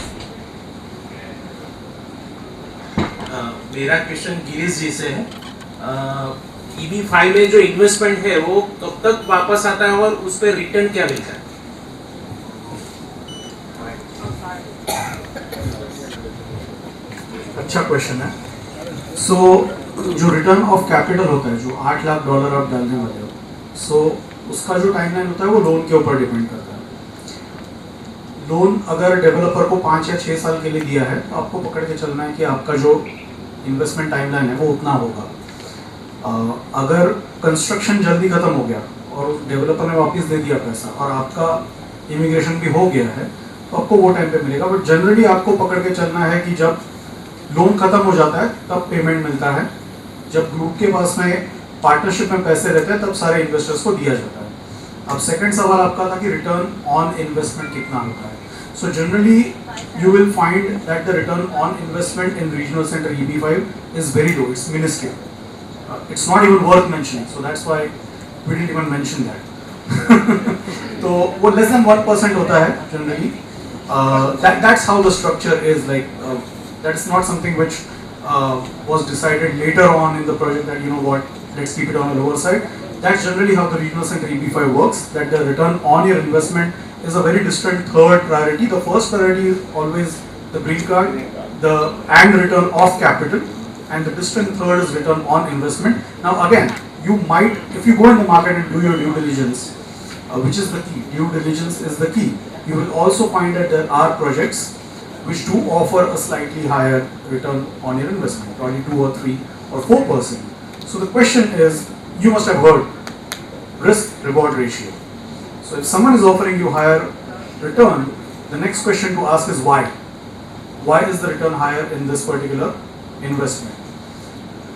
मेरा question Girish जी से है। EB5 में जो investment है वो कब तक वापस आता है और उस पर रिटर्न क्या मिलता है? अच्छा क्वेश्चन है। सो जो रिटर्न ऑफ कैपिटल होता है, जो $8 लाख आप डालने वाले हो, सो उसका जो टाइमलाइन होता है वो लोन के ऊपर डिपेंड करता है। लोन अगर डेवलपर को 5 या 6 साल के लिए दिया है तो आपको पकड़ के चलना है कि आपका जो इन्वेस्टमेंट टाइमलाइन है वो उतना होगा। अगर कंस्ट्रक्शन जल्दी खत्म हो गया और डेवलपर ने वापस दे दिया पैसा और आपका इमिग्रेशन भी हो गया है तो आपको वो टाइम पे मिलेगा। बट जनरली आपको पकड़ के चलना है कि जब लोन खत्म हो जाता है तब पेमेंट मिलता है। जब ग्रुप के पास में पार्टनरशिप में पैसे रहते हैं तब सारे इन्वेस्टर्स को दिया जाता है। अब सेकंड सवाल आपका था कि रिटर्न ऑन इन्वेस्टमेंट कितना होता है। So generally you will find that the return on investment in regional center EB5 is very low. It's minuscule. It's not even worth mentioning. So that's why we didn't even mention that. So वो less than 1% होता है generally. That's how the structure is. Like that is not something which was decided later on in the project that let's keep it on the lower side. That's generally how the regional center EB5 works. That the return on your investment is a very distant third priority. The first priority is always the green card, and return of capital, and the distant third is return on investment. Now again, you might, if you go in the market and do your due diligence, which is the key, due diligence is the key, you will also find that there are projects which do offer a slightly higher return on your investment, probably 2 or 3 or 4%. So the question is, you must have heard risk reward ratio. So if someone is offering you higher return, the next question to ask is why? Why is the return higher in this particular investment?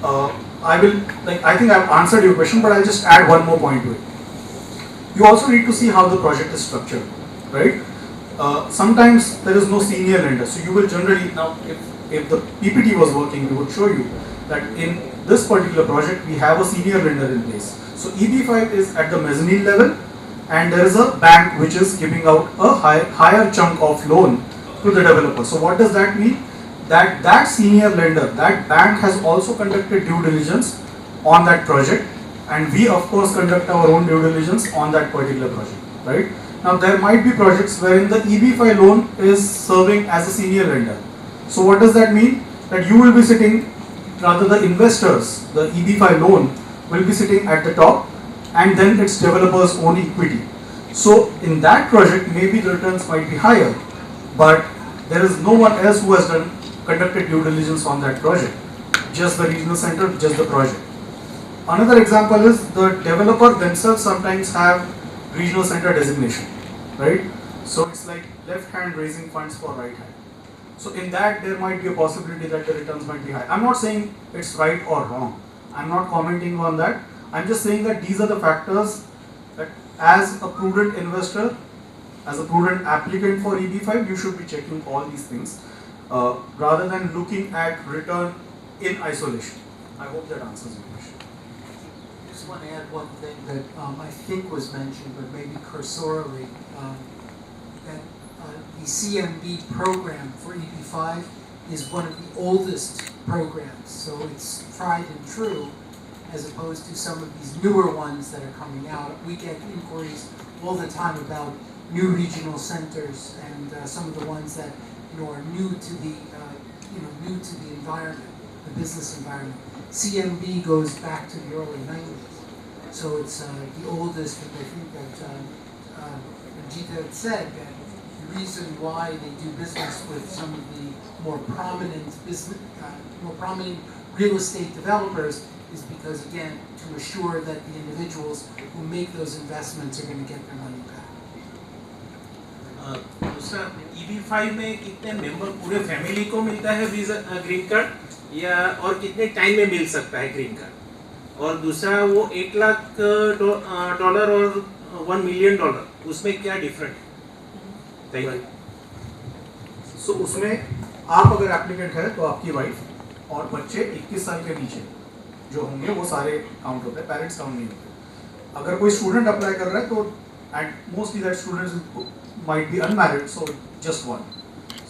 I think I've answered your question, but I'll just add one more point to it. You also need to see how the project is structured, right? Sometimes there is no senior lender, so you will generally, now if the PPT was working, we would show you that in this particular project we have a senior lender in place. So EB5 is at the mezzanine level, and there is a bank which is giving out a higher chunk of loan to the developer. So what does that mean? That senior lender, that bank has also conducted due diligence on that project, and we of course conduct our own due diligence on that particular project, right? Now there might be projects wherein the EB5 loan is serving as a senior lender. So what does that mean? That you will be sitting, rather the investors, the EB5 loan will be sitting at the top, and then its developers own equity. So in that project maybe the returns might be higher, but there is no one else who has conducted due diligence on that project, just the regional center, just the project. Another example is the developer themselves sometimes have regional center designation, right? So it's like left hand raising funds for right hand. So in that there might be a possibility that the returns might be high. I'm not saying it's right or wrong. I'm not commenting on that. I'm just saying that these are the factors that as a prudent investor, as a prudent applicant for EB5, you should be checking all these things rather than looking at return in isolation. I hope that answers your question. I just want to add one thing that I think was mentioned, but maybe cursorily, that the CMB program for EB5 is one of the oldest programs, so it's tried and true, as opposed to some of these newer ones that are coming out. We get inquiries all the time about new regional centers and some of the ones that are new to the new to the environment, the business environment. CMB goes back to the early 90s, so it's the oldest. And I think that Jita had said that the reason why they do business with some of the more prominent real estate developers is because, again, to assure that the individuals who make those investments are going to get their money back. दूसरा EB5 में कितने member पूरे family को मिलता है visa green card या और कितने टाइम में मिल सकता है ग्रीन कार्ड, और दूसरा वो $1 लाख और $1 मिलियन उसमें क्या डिफरेंट है? Thank you. सो उसमें आप अगर एप्लीकेंट है तो आपकी वाइफ और बच्चे 21 साल के नीचे जो होंगे वो सारे काउंट होते हैं, पेरेंट्स काउंट नहीं होते। अगर कोई स्टूडेंट अप्लाई कर रहा है तो and mostly that students might be unmarried, so just one.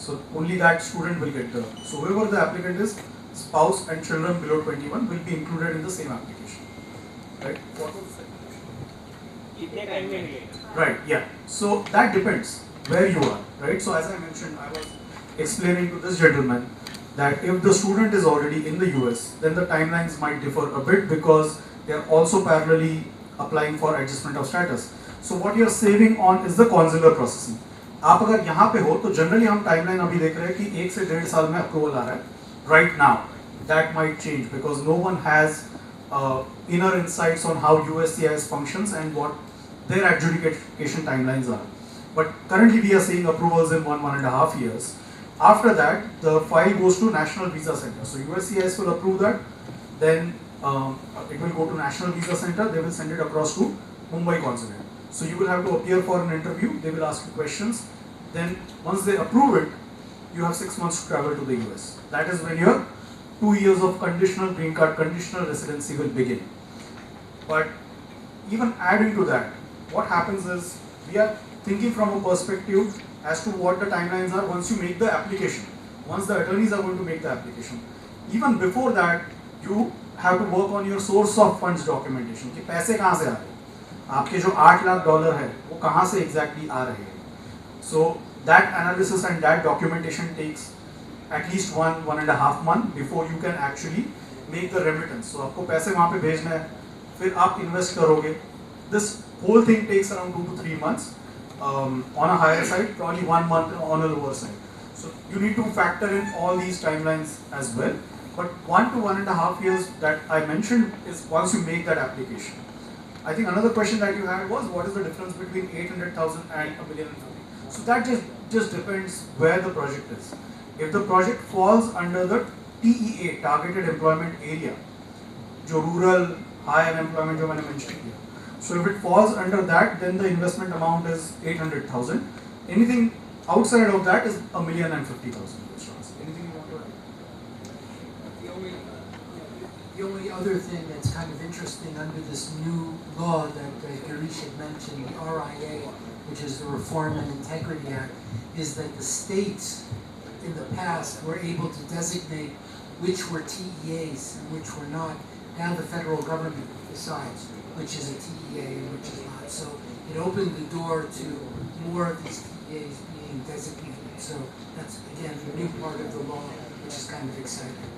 So only that student will get the. So whoever the applicant is, spouse and children below 21 will be included in the same application, right? Right. Yeah. So that depends where you are, right? So as I mentioned, I was explaining to this gentleman that if the student is already in the US, then the timelines might differ a bit because they are also parallelly applying for adjustment of status. So what you are saving on is the consular processing. आप अगर यहाँ पे हो तो generally हम timeline अभी देख रहे हैं कि 1 से 1.5 साल में अप्रूवल आ रहा है right now. That might change because no one has inner insights on how USCIS functions and what their adjudication timelines are. But currently we are seeing approvals in 1.5 years. After that, the file goes to National Visa Center. So USCIS will approve that, then it will go to National Visa Center, they will send it across to Mumbai Consulate. So you will have to appear for an interview, they will ask you questions, then once they approve it, you have 6 months to travel to the US. That is when your 2 years of conditional green card, conditional residency will begin. But even adding to that, what happens is, we are thinking from a perspective as to what the timelines are once you make the application, once the attorneys are going to make the application. Even before that, you have to work on your source of funds documentation, कि पैसे कहाँ से आ रहे हैं, आपके जो $8 लाख है वो कहाँ से exactly आ रहे हैं. So that analysis and that documentation takes at least 1.5 months before you can actually make the remittance. So आपको पैसे वहाँ पे भेजना है, फिर आप invest करोगे. This whole thing takes around 2 to 3 months. On a higher side, probably 1 month on a lower side. So you need to factor in all these timelines as well. But 1 to 1.5 years that I mentioned is once you make that application. I think another question that you had was, what is the difference between 800,000 and $1 million? So that just depends where the project is. If the project falls under the TEA, Targeted Employment Area, जो rural high unemployment जो मैंने mention किया. So if it falls under that, then the investment amount is 800,000. Anything outside of that is $1,050,000. Anything you want to add? The only other thing that's kind of interesting under this new law that Girish had mentioned, the RIA, which is the Reform and Integrity Act, is that the states in the past were able to designate which were TEAs and which were not. Now the federal government decides which is a TEA and which is not. So it opened the door to more of these TEAs being designated. So that's, again, a new part of the law, which is kind of exciting.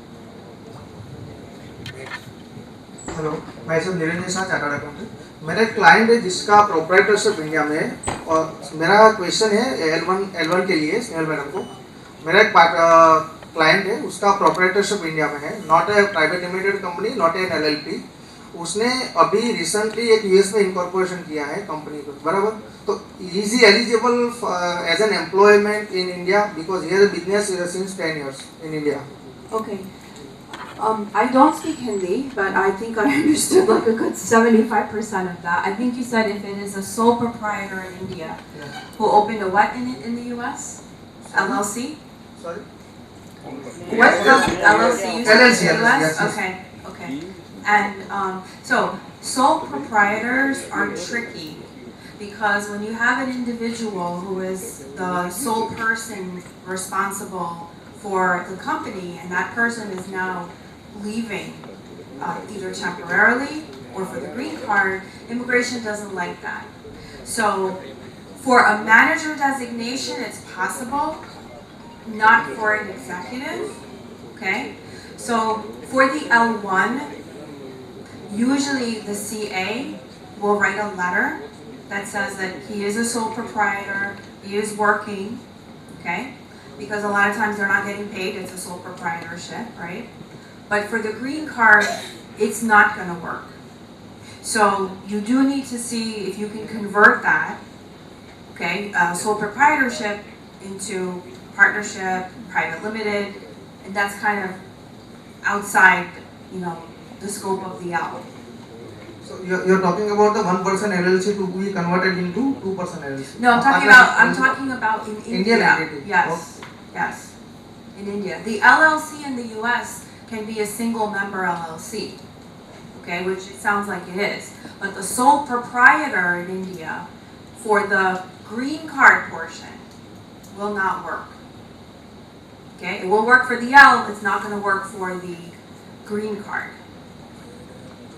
Hello, मैं सब Niranjan Shah, chartered accountant. मेरा एक client है जिसका proprietorship India में है, और मेरा क्वेश्चन है L1 के लिए स्नेहल मैडम को. मेरा एक क्लाइंट है, उसका प्रोप्राइटरशिप इंडिया में है, not a private limited company, not an LLP. उसने अभी रिसेंटली एक यूएस में इनकॉर्पोरेशन किया है कंपनी को, बराबर. तो is he eligible as an employment in India because here business since 10 years in India? Okay. I don't speak Hindi, but I think I understood like a good 75% of that. I think you said if it is a sole proprietor in India who opened a what in the US? LLC? Sorry? What the LLC used LLC, in the US? yes. Okay. And so sole proprietors are tricky because when you have an individual who is the sole person responsible for the company and that person is now leaving either temporarily or for the green card, immigration doesn't like that. So For a manager designation, it's possible, not for an executive, okay? So for the L1, usually the CA will write a letter that says that he is a sole proprietor, he is working, okay? Because a lot of times they're not getting paid, it's a sole proprietorship, right? But for the green card, it's not gonna work. So you do need to see if you can convert that, okay, sole proprietorship into partnership, private limited, and that's kind of outside, you know, the scope of the L. So you're talking about the 1% LLC to be converted into 2% LLC? No, I'm talking about in India. Indian entity. Yes, yes, in India. The LLC in the US can be a single member LLC, okay, which it sounds like it is. But the sole proprietor in India for the green card portion will not work. Okay, it will work for the L, it's not going to work for the green card.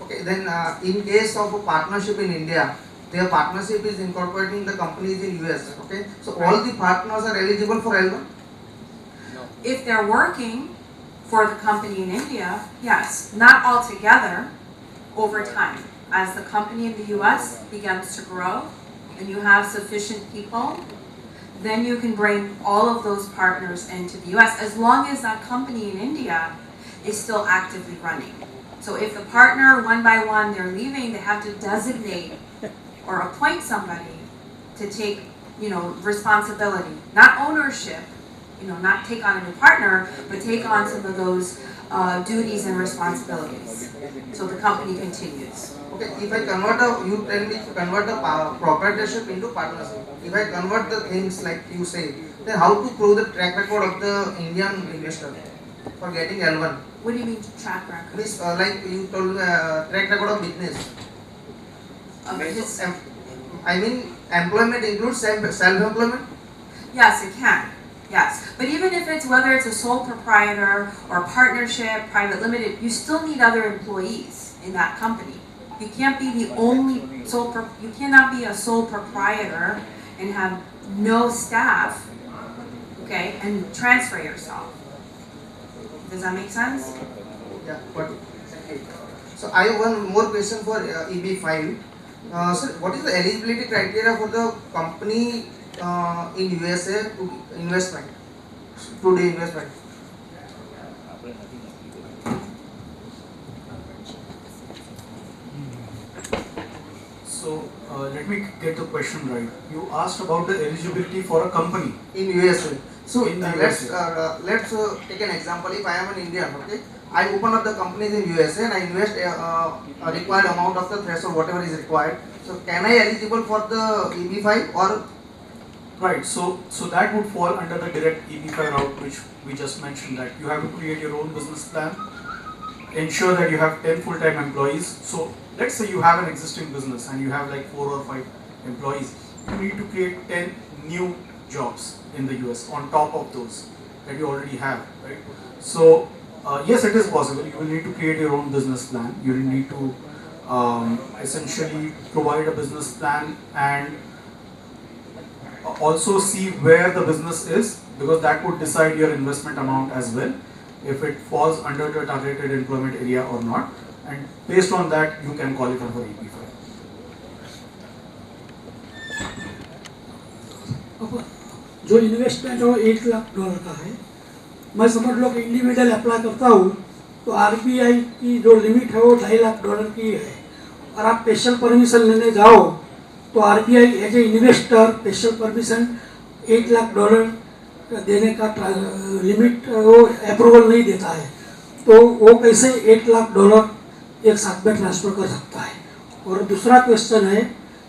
Okay, then in case of a partnership in India, their partnership is incorporating the companies in US, okay? So all the partners are eligible for L1? If they're working for the company in India, yes, not all together, over time. As the company in the US begins to grow and you have sufficient people, then you can bring all of those partners into the US as long as that company in India is still actively running. So if the partner, one by one, they're leaving, they have to designate or appoint somebody to take, you know, responsibility, not ownership, you know, not take on a new partner, but take on some of those duties and responsibilities. So the company continues. Okay, if I convert you tell me to convert a proprietorship into partnership. If I convert the things like you say, then how to prove the track record of the Indian investor for getting L1? What do you mean track record? Means like you told track record of business. I mean, employment includes self-employment? Yes, it can. Yes, but even if it's whether it's a sole proprietor or partnership, private limited, you still need other employees in that company. You can't be the only you cannot be a sole proprietor and have no staff, okay, and transfer yourself. Does that make sense? Yeah, but so I have one more question for EB5. Sir, what is the eligibility criteria for the company in USA to investment, to do investment? So let me get the question right. You asked about the eligibility for a company in USA. So in let's take an example. If I am an Indian, okay, I open up the companies in USA and I invest a required amount of the threshold, whatever is required. So can I eligible for the EB5 or? Right, so that would fall under the direct EB5 route, which we just mentioned, that you have to create your own business plan, ensure that you have 10 full-time employees. So let's say you have an existing business and you have like 4 or 5 employees. You need to create 10 new jobs in the US on top of those that you already have, right? So yes, it is possible. You will need to create your own business plan. You will need to essentially provide a business plan and also see where the business is, because that would decide your investment amount as well, if it falls under the targeted employment area or not, and based on that you can qualify for EB5. जो investment हो $1 लाख का है, मैं समझ लो कि individual apply करता हूँ तो RBI की जो लिमिट है वो $2.5 लाख की है, और आप स्पेशल परमिशन लेने जाओ तो RBI as a investor special permission $8 lakh देने का लिमिट वो अप्रूवल नहीं देता है, तो वो कैसे $8 लाख एक साथ में ट्रांसफ़र कर सकता है? और दूसरा क्वेश्चन है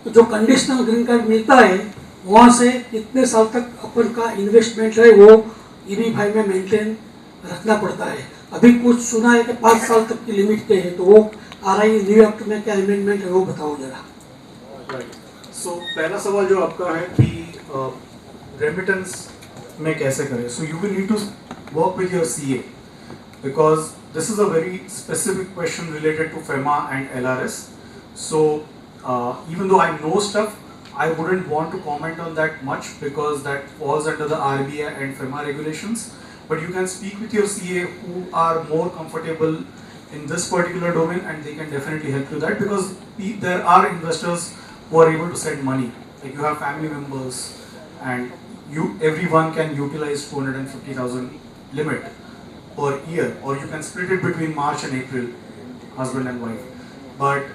तो जो कंडीशनल ग्रीन कार्ड मिलता है वहाँ से कितने साल तक अपन का इन्वेस्टमेंट है वो EB5 में मेंटेन रखना पड़ता है? अभी कुछ सुना है कि 5 साल तक की लिमिट के है, तो वो RI न्यू एक्ट में क्या अमेंडमेंट है वो बताओ जरा। सो पहला सवाल जो आपका है कि रेमिटेंस में कैसे करें, so you will need to work with your CA because this is a very specific question related to FEMA and LRS. So even though I know stuff, I wouldn't want to comment on that much because that falls under the RBI and FEMA regulations. But you can speak with your CA who are more comfortable in this particular domain, and they can definitely help you that, because there are investors who are able to send money. Like you have family members, and everyone can utilize 250,000 limit per year, or you can split it between March and April, husband and wife. But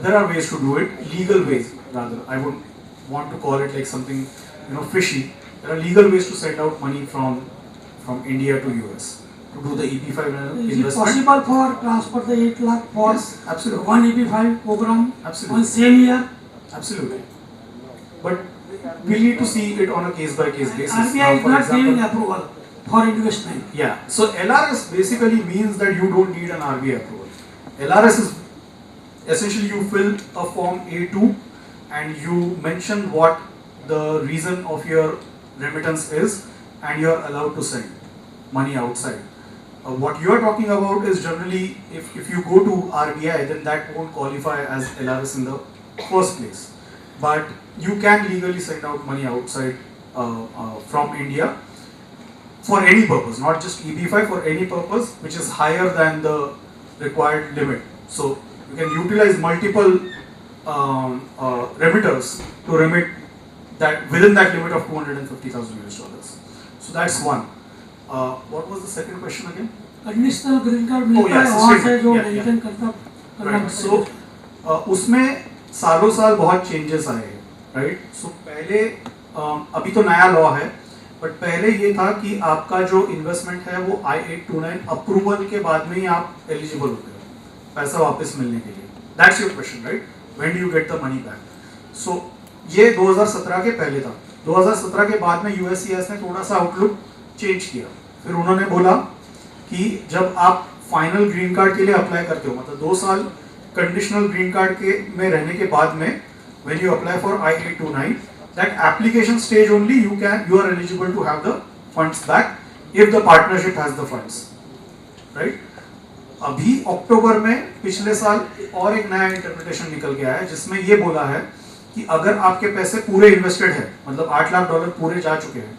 there are ways to do it, legal ways rather. I wouldn't want to call it like something fishy. There are legal ways to send out money from India to US to do the EP5 investment. Is it possible for transfer the 8 lakh for absolutely. one EP5 program Absolutely. on same year? Absolutely. But we need to see it on a case by case basis. RBI is not giving approval for investment. Yeah. So LRS basically means that you don't need an RBI approval. LRS is essentially you fill a form A2 and you mention what the reason of your remittance is, and you are allowed to send money outside. What you are talking about is generally if you go to RBI, then that won't qualify as LRS in the first place. But you can legally send out money outside from India for any purpose, not just EB5, for any purpose which is higher than the required limit. So you can utilize multiple remitters to remit that within that limit of 250,000 US dollars. So that's one. What was the second question again? Conditional green card मिलता है वहाँ से जो mention करना Right. So उसमें सालों साल बहुत चेंजेस आए हैं, राइट? सो पहले अभी तो नया लॉ है, बट पहले ये था कि आपका जो इन्वेस्टमेंट है वो I-829 अप्रूवल के बाद में ही आप एलिजिबल होते हो पैसा वापस मिलने के लिए. That's your question, right? When do you get the money back? So ये 2017 के पहले था. 2017 के बाद में USCIS ने थोड़ा सा आउटलुक चेंज किया. फिर उन्होंने बोला कि जब आप फाइनल ग्रीन कार्ड के लिए अप्लाई करते हो, मतलब 2 साल कंडीशनल ग्रीन कार्ड के में रहने के बाद में when you apply for I-829, that application stage only you are eligible to have the funds back if the partnership has the funds, right? अभी अक्टूबर में पिछले साल और एक नया इंटरप्रिटेशन निकल के आया है जिसमें ये बोला है कि अगर आपके पैसे पूरे इन्वेस्टेड है, मतलब $8 लाख पूरे जा चुके हैं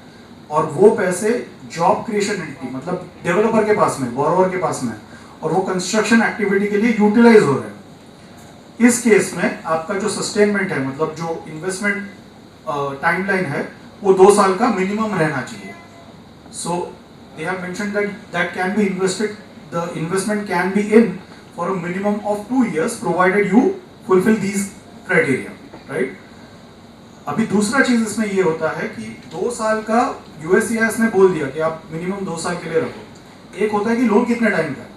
और वो पैसे जॉब क्रिएशन एंटिटी मतलब डेवलपर के पास में, बोरोवर के पास में, और वो कंस्ट्रक्शन एक्टिविटी के लिए यूटिलाइज हो रहे हैं, इस केस में आपका जो सस्टेनमेंट है, मतलब जो इन्वेस्टमेंट टाइमलाइन है वो 2 साल का मिनिमम रहना चाहिए. So they have mentioned that can be invested, the investment can be in for a minimum of 2 years provided you fulfil these criteria, right? अभी दूसरा चीज इसमें ये होता है कि 2 साल का USCIS ने बोल दिया कि आप मिनिमम 2 साल के लिए रखो. एक होता है कि लोन कितने टाइम का है,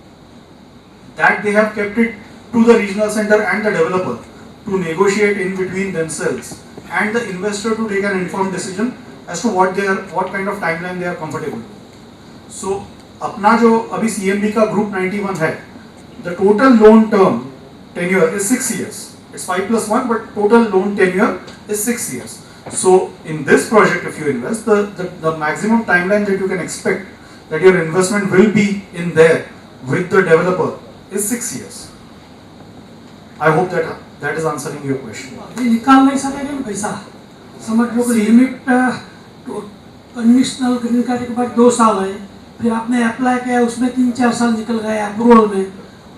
that they have kept it to the regional center and the developer to negotiate in between themselves and the investor to take an informed decision as to what kind of timeline they are comfortable with. So अपना जो अभी CMB का Group 91 है, the total loan term tenure is 6 years. It's 5+1, but total loan tenure is 6 years. So in this project, if you invest, the maximum timeline that you can expect that your investment will be in there with the developer is 6 years. I hope that is answering your question. ये निकाल नहीं सकेंगे ना पैसा, समझ लो कि limit conditional green card के बाद 2 साल है, फिर आपने अप्लाई किया उसमें 3-4 साल निकल गए अप्रूवल में,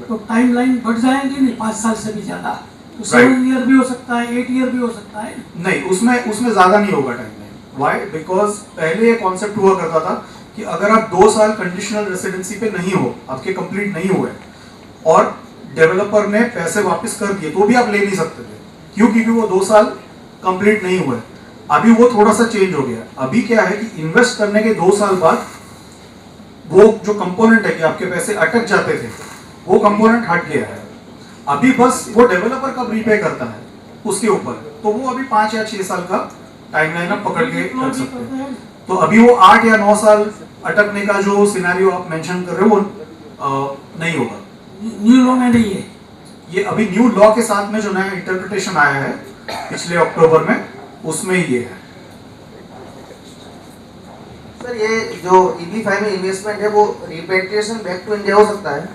तो टाइम लाइन बढ़ जाएंगे नहीं 5 साल से भी ज़्यादा, तो 7 ईयर भी हो सकता है, 8 ईयर भी हो सकता है. नहीं, उसमें ज़्यादा नहीं होगा टाइम लाइन. वाई? बिकॉज पहले ये कॉन्सेप्ट हुआ करता था कि अगर आप 2 साल कंडीशनल रेसिडेंसी पे नहीं हो, आपके कंप्लीट नहीं हुए और डेवलपर ने पैसे वापस कर दिए तो भी आप ले नहीं सकते थे, क्योंकि वो 2 साल कंप्लीट नहीं हुए. अभी वो थोड़ा सा चेंज हो गया. अभी क्या है कि इन्वेस्ट करने के 2 साल बाद वो जो कंपोनेंट है कि आपके पैसे अटक जाते थे, वो कंपोनेंट हट गया है. अभी बस वो डेवलपर कब रीपे करता है उसके ऊपर, तो वो अभी 5 या 6 साल का टाइमलाइन आप पकड़ के रख सकते हैं. तो अभी वो 8 या 9 साल अटकने का जो सिनेरियो आप मेंशन कर रहे हो वो नहीं होगा. न्यू लॉ में नहीं है ये. अभी न्यू लॉ के साथ में जो नया इंटरप्रिटेशन आया है पिछले अक्टूबर में, उसमें ये है. सर ये जो EB5 में इन्वेस्टमेंट है वो रिपेट्रिएशन बैक टू इंडिया हो सकता है?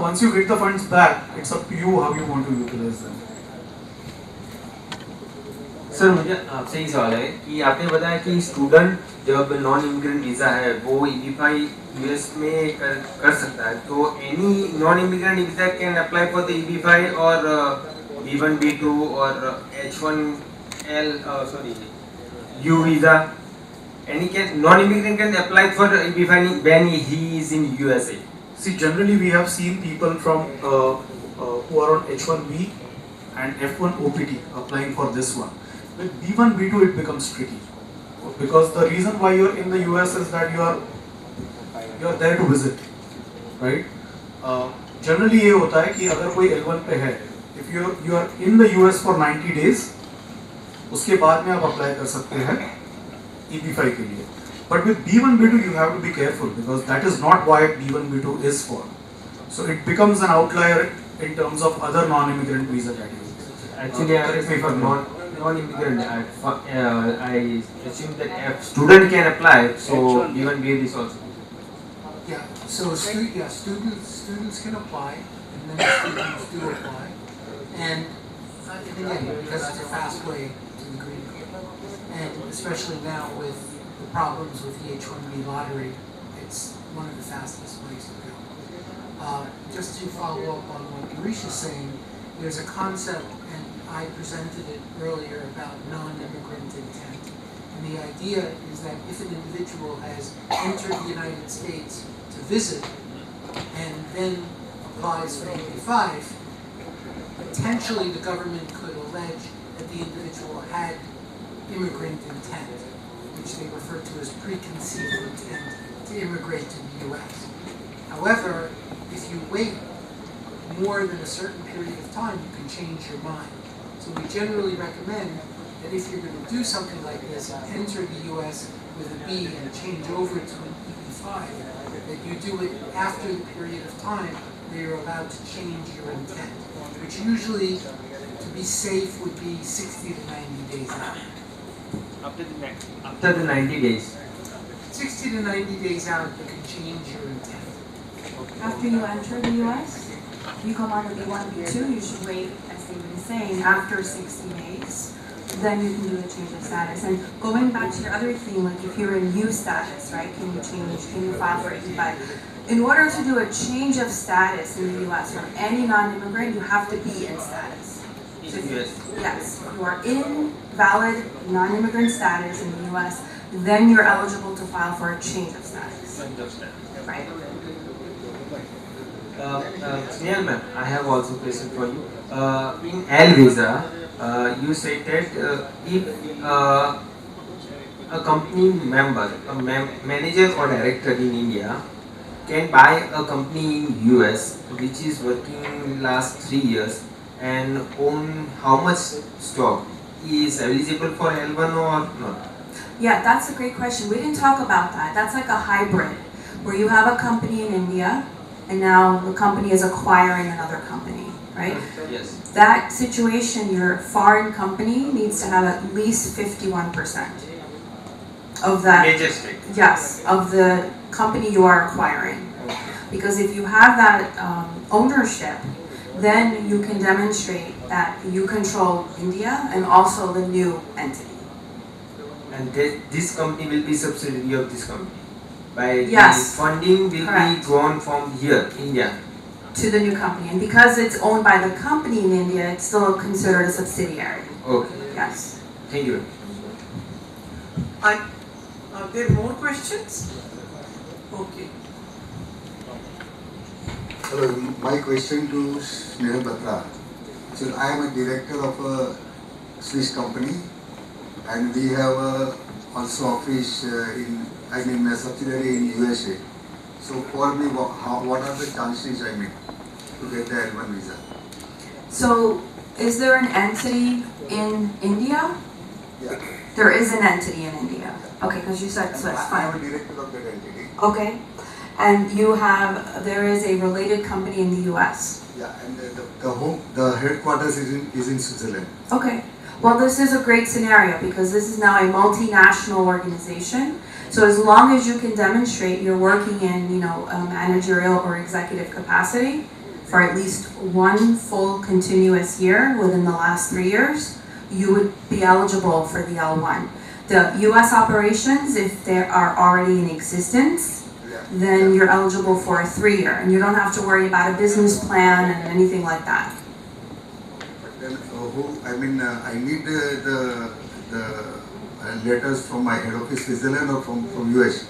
Once you get the funds back, it's up to you how you want to utilize them. Sir मुझे आपसे ही सवाल है कि आपने बताया कि स्टूडेंट जब नॉन इमिग्रेंट वीज़ा है वो EB5 US में कर सकता है, तो any non immigrant visa can apply for the EB5 और B1 B2 और H1L U visa. Any non-immigrant can apply for EB5 when he is in USA. See, generally we have seen people from who are on H1B and F1 OPT applying for this one. With B1, B2 it becomes tricky because the reason why you are in the US is that you are there to visit, right? Generally ये होता है कि अगर कोई L1 पे है, if you are in the US for 90 days, उसके बाद में आप अप्लाई कर सकते हैं EB5 के लिए. But with B1, B2 you have to be careful because that is not what B1, B2 is for. So it becomes an outlier in terms of other non-immigrant visa categories. Actually, if I'm non-immigrant, I assume that if student can apply, so B1, B2 is also. Yeah. So students can apply, and then students do apply, and again, because it's a fast way to the green card, and especially now with the problems with the H1B lottery, it's one of the fastest ways to go. Just to follow up on what Girish is saying, there's a concept, and I presented it earlier, about non-immigrant intent. And the idea is that if an individual has entered the United States to visit and then applies for EB5, potentially the government could allege that the individual had immigrant intent, which they refer to as preconceived intent to immigrate to the U.S. However, if you wait more than a certain period of time, you can change your mind. So we generally recommend that if you're going to do something like this, enter the U.S. with a B and change over to an EB5, that you do it after the period of time where you're allowed to change your intent, which usually, to be safe, would be 60 to 90 days out. After the 90 days. 60 to 90 days out, you can change your intent. After you enter the US, you come on to B1, B2, you should wait, as David is saying, after 60 days. Then you can do a change of status. And going back to your other thing, like if you're in U status, right, can you file for EB5? In order to do a change of status in the US from any non-immigrant, you have to be in status. So yes, if you are in valid non-immigrant status in the US, then you're eligible to file for a change of status. Right. Snehal ma'am, I have also a question for you. In L visa, you said that if a company member, a manager or director in India can buy a company in US which is working last 3 years and own how much stock, he is eligible for L1 or not? Yeah, that's a great question. We didn't talk about that. That's like a hybrid where you have a company in India and now the company is acquiring another company, right? Yes. That situation, your foreign company needs to have at least 51% of that. Major stake. Yes, of the company you are acquiring. Because if you have that ownership, then you can demonstrate that you control India and also the new entity. And this company will be subsidiary of this company. By Yes. the funding will Correct. be gone from here, India. To the new company. And because it's owned by the company in India, it's still considered a subsidiary. Okay. Yes. Thank you. Are there more questions? Okay. Hello, my question to Snehal Batra. So I am a director of a Swiss company, and we have also office a subsidiary in USA. So for me, what are the chances to get the L1 visa? So, is there an entity in India? Yeah. There is an entity in India. Okay, because you said Swiss. I am Fine. a director of that entity. Okay. And there is a related company in the US. Yeah, and the headquarters is in Switzerland. Okay. Well, this is a great scenario because this is now a multinational organization. So as long as you can demonstrate you're working in, a managerial or executive capacity for at least one full continuous year within the last 3 years, you would be eligible for the L1. The US operations, if they are already in existence, then you're eligible for a 3-year, and you don't have to worry about a business plan and anything like that. Then I need the letters from my head office Switzerland or from US.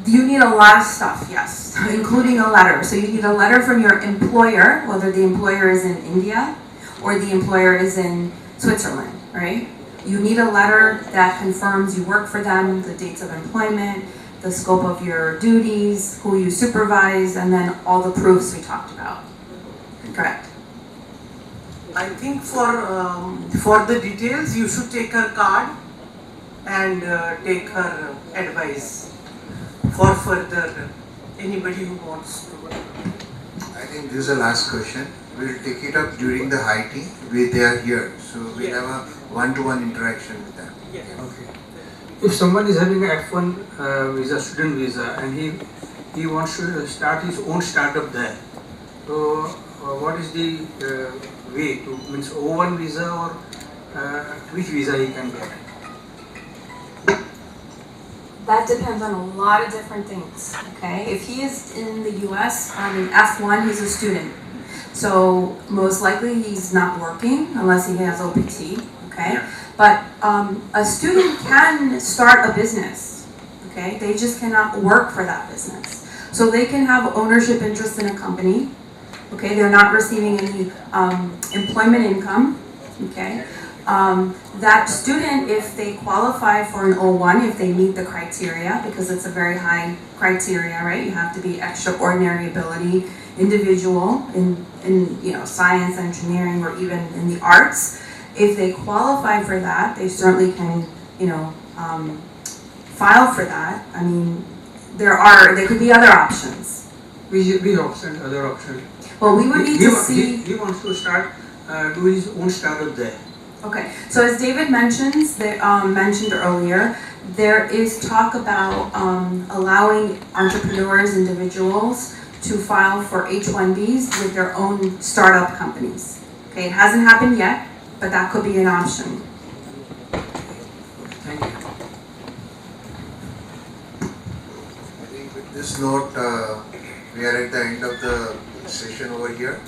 You need a lot of stuff, yes, including a letter. So you need a letter from your employer, whether the employer is in India or the employer is in Switzerland, right? You need a letter that confirms you work for them, the dates of employment, the scope of your duties, who you supervise, and then all the proofs we talked about. Correct. I think for the details, you should take her card and take her advice for further anybody who wants to. I think this is the last question. We'll take it up during the high tea. They are here, so we'll have a one-to-one interaction with them. Yeah. Okay. If someone is having an F1 visa, student visa, and he wants to start his own startup there, so what is the way to, means O1 visa or which visa he can get? That depends on a lot of different things, okay? If he is in the US on an F1, he's a student. So most likely he's not working unless he has OPT, okay? Yeah. But a student can start a business, okay? They just cannot work for that business. So they can have ownership interest in a company, okay? They're not receiving any employment income, okay? That student, if they qualify for an O1, if they meet the criteria, because it's a very high criteria, right? You have to be extraordinary ability individual in science, engineering, or even in the arts. If they qualify for that, they certainly can, file for that. I mean, there could be other options. Other option. Well, we would need to see. He wants to start do his own startup there. Okay, so as David mentioned earlier, there is talk about allowing entrepreneurs, individuals, to file for H-1Bs with their own startup companies. Okay, it hasn't happened yet, but that could be an option. Thank you. I think with this note, we are at the end of the session over here.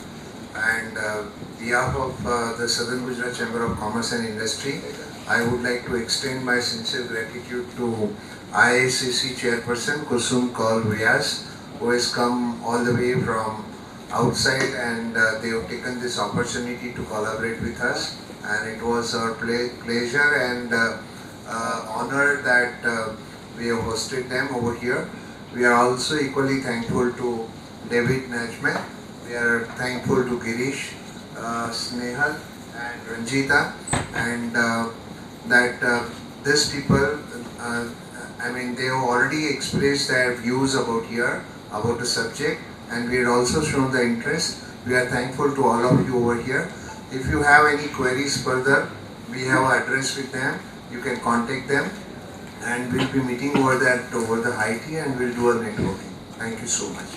And on behalf of the Southern Gujarat Chamber of Commerce and Industry, I would like to extend my sincere gratitude to IICC Chairperson Kusum Kaur Vyas, who has come all the way from outside, and they have taken this opportunity to collaborate with us. And it was our pleasure and honor that we have hosted them over here. We are also equally thankful to David Nachman. We are thankful to Girish, Snehal and Ranjita, and that these people, they have already expressed their views about the subject, and we had also shown the interest. We are thankful to all of you over here. If you have any queries further, we have an address with them. You can contact them, and we'll be meeting over the high tea, and we'll do a networking. Thank you so much.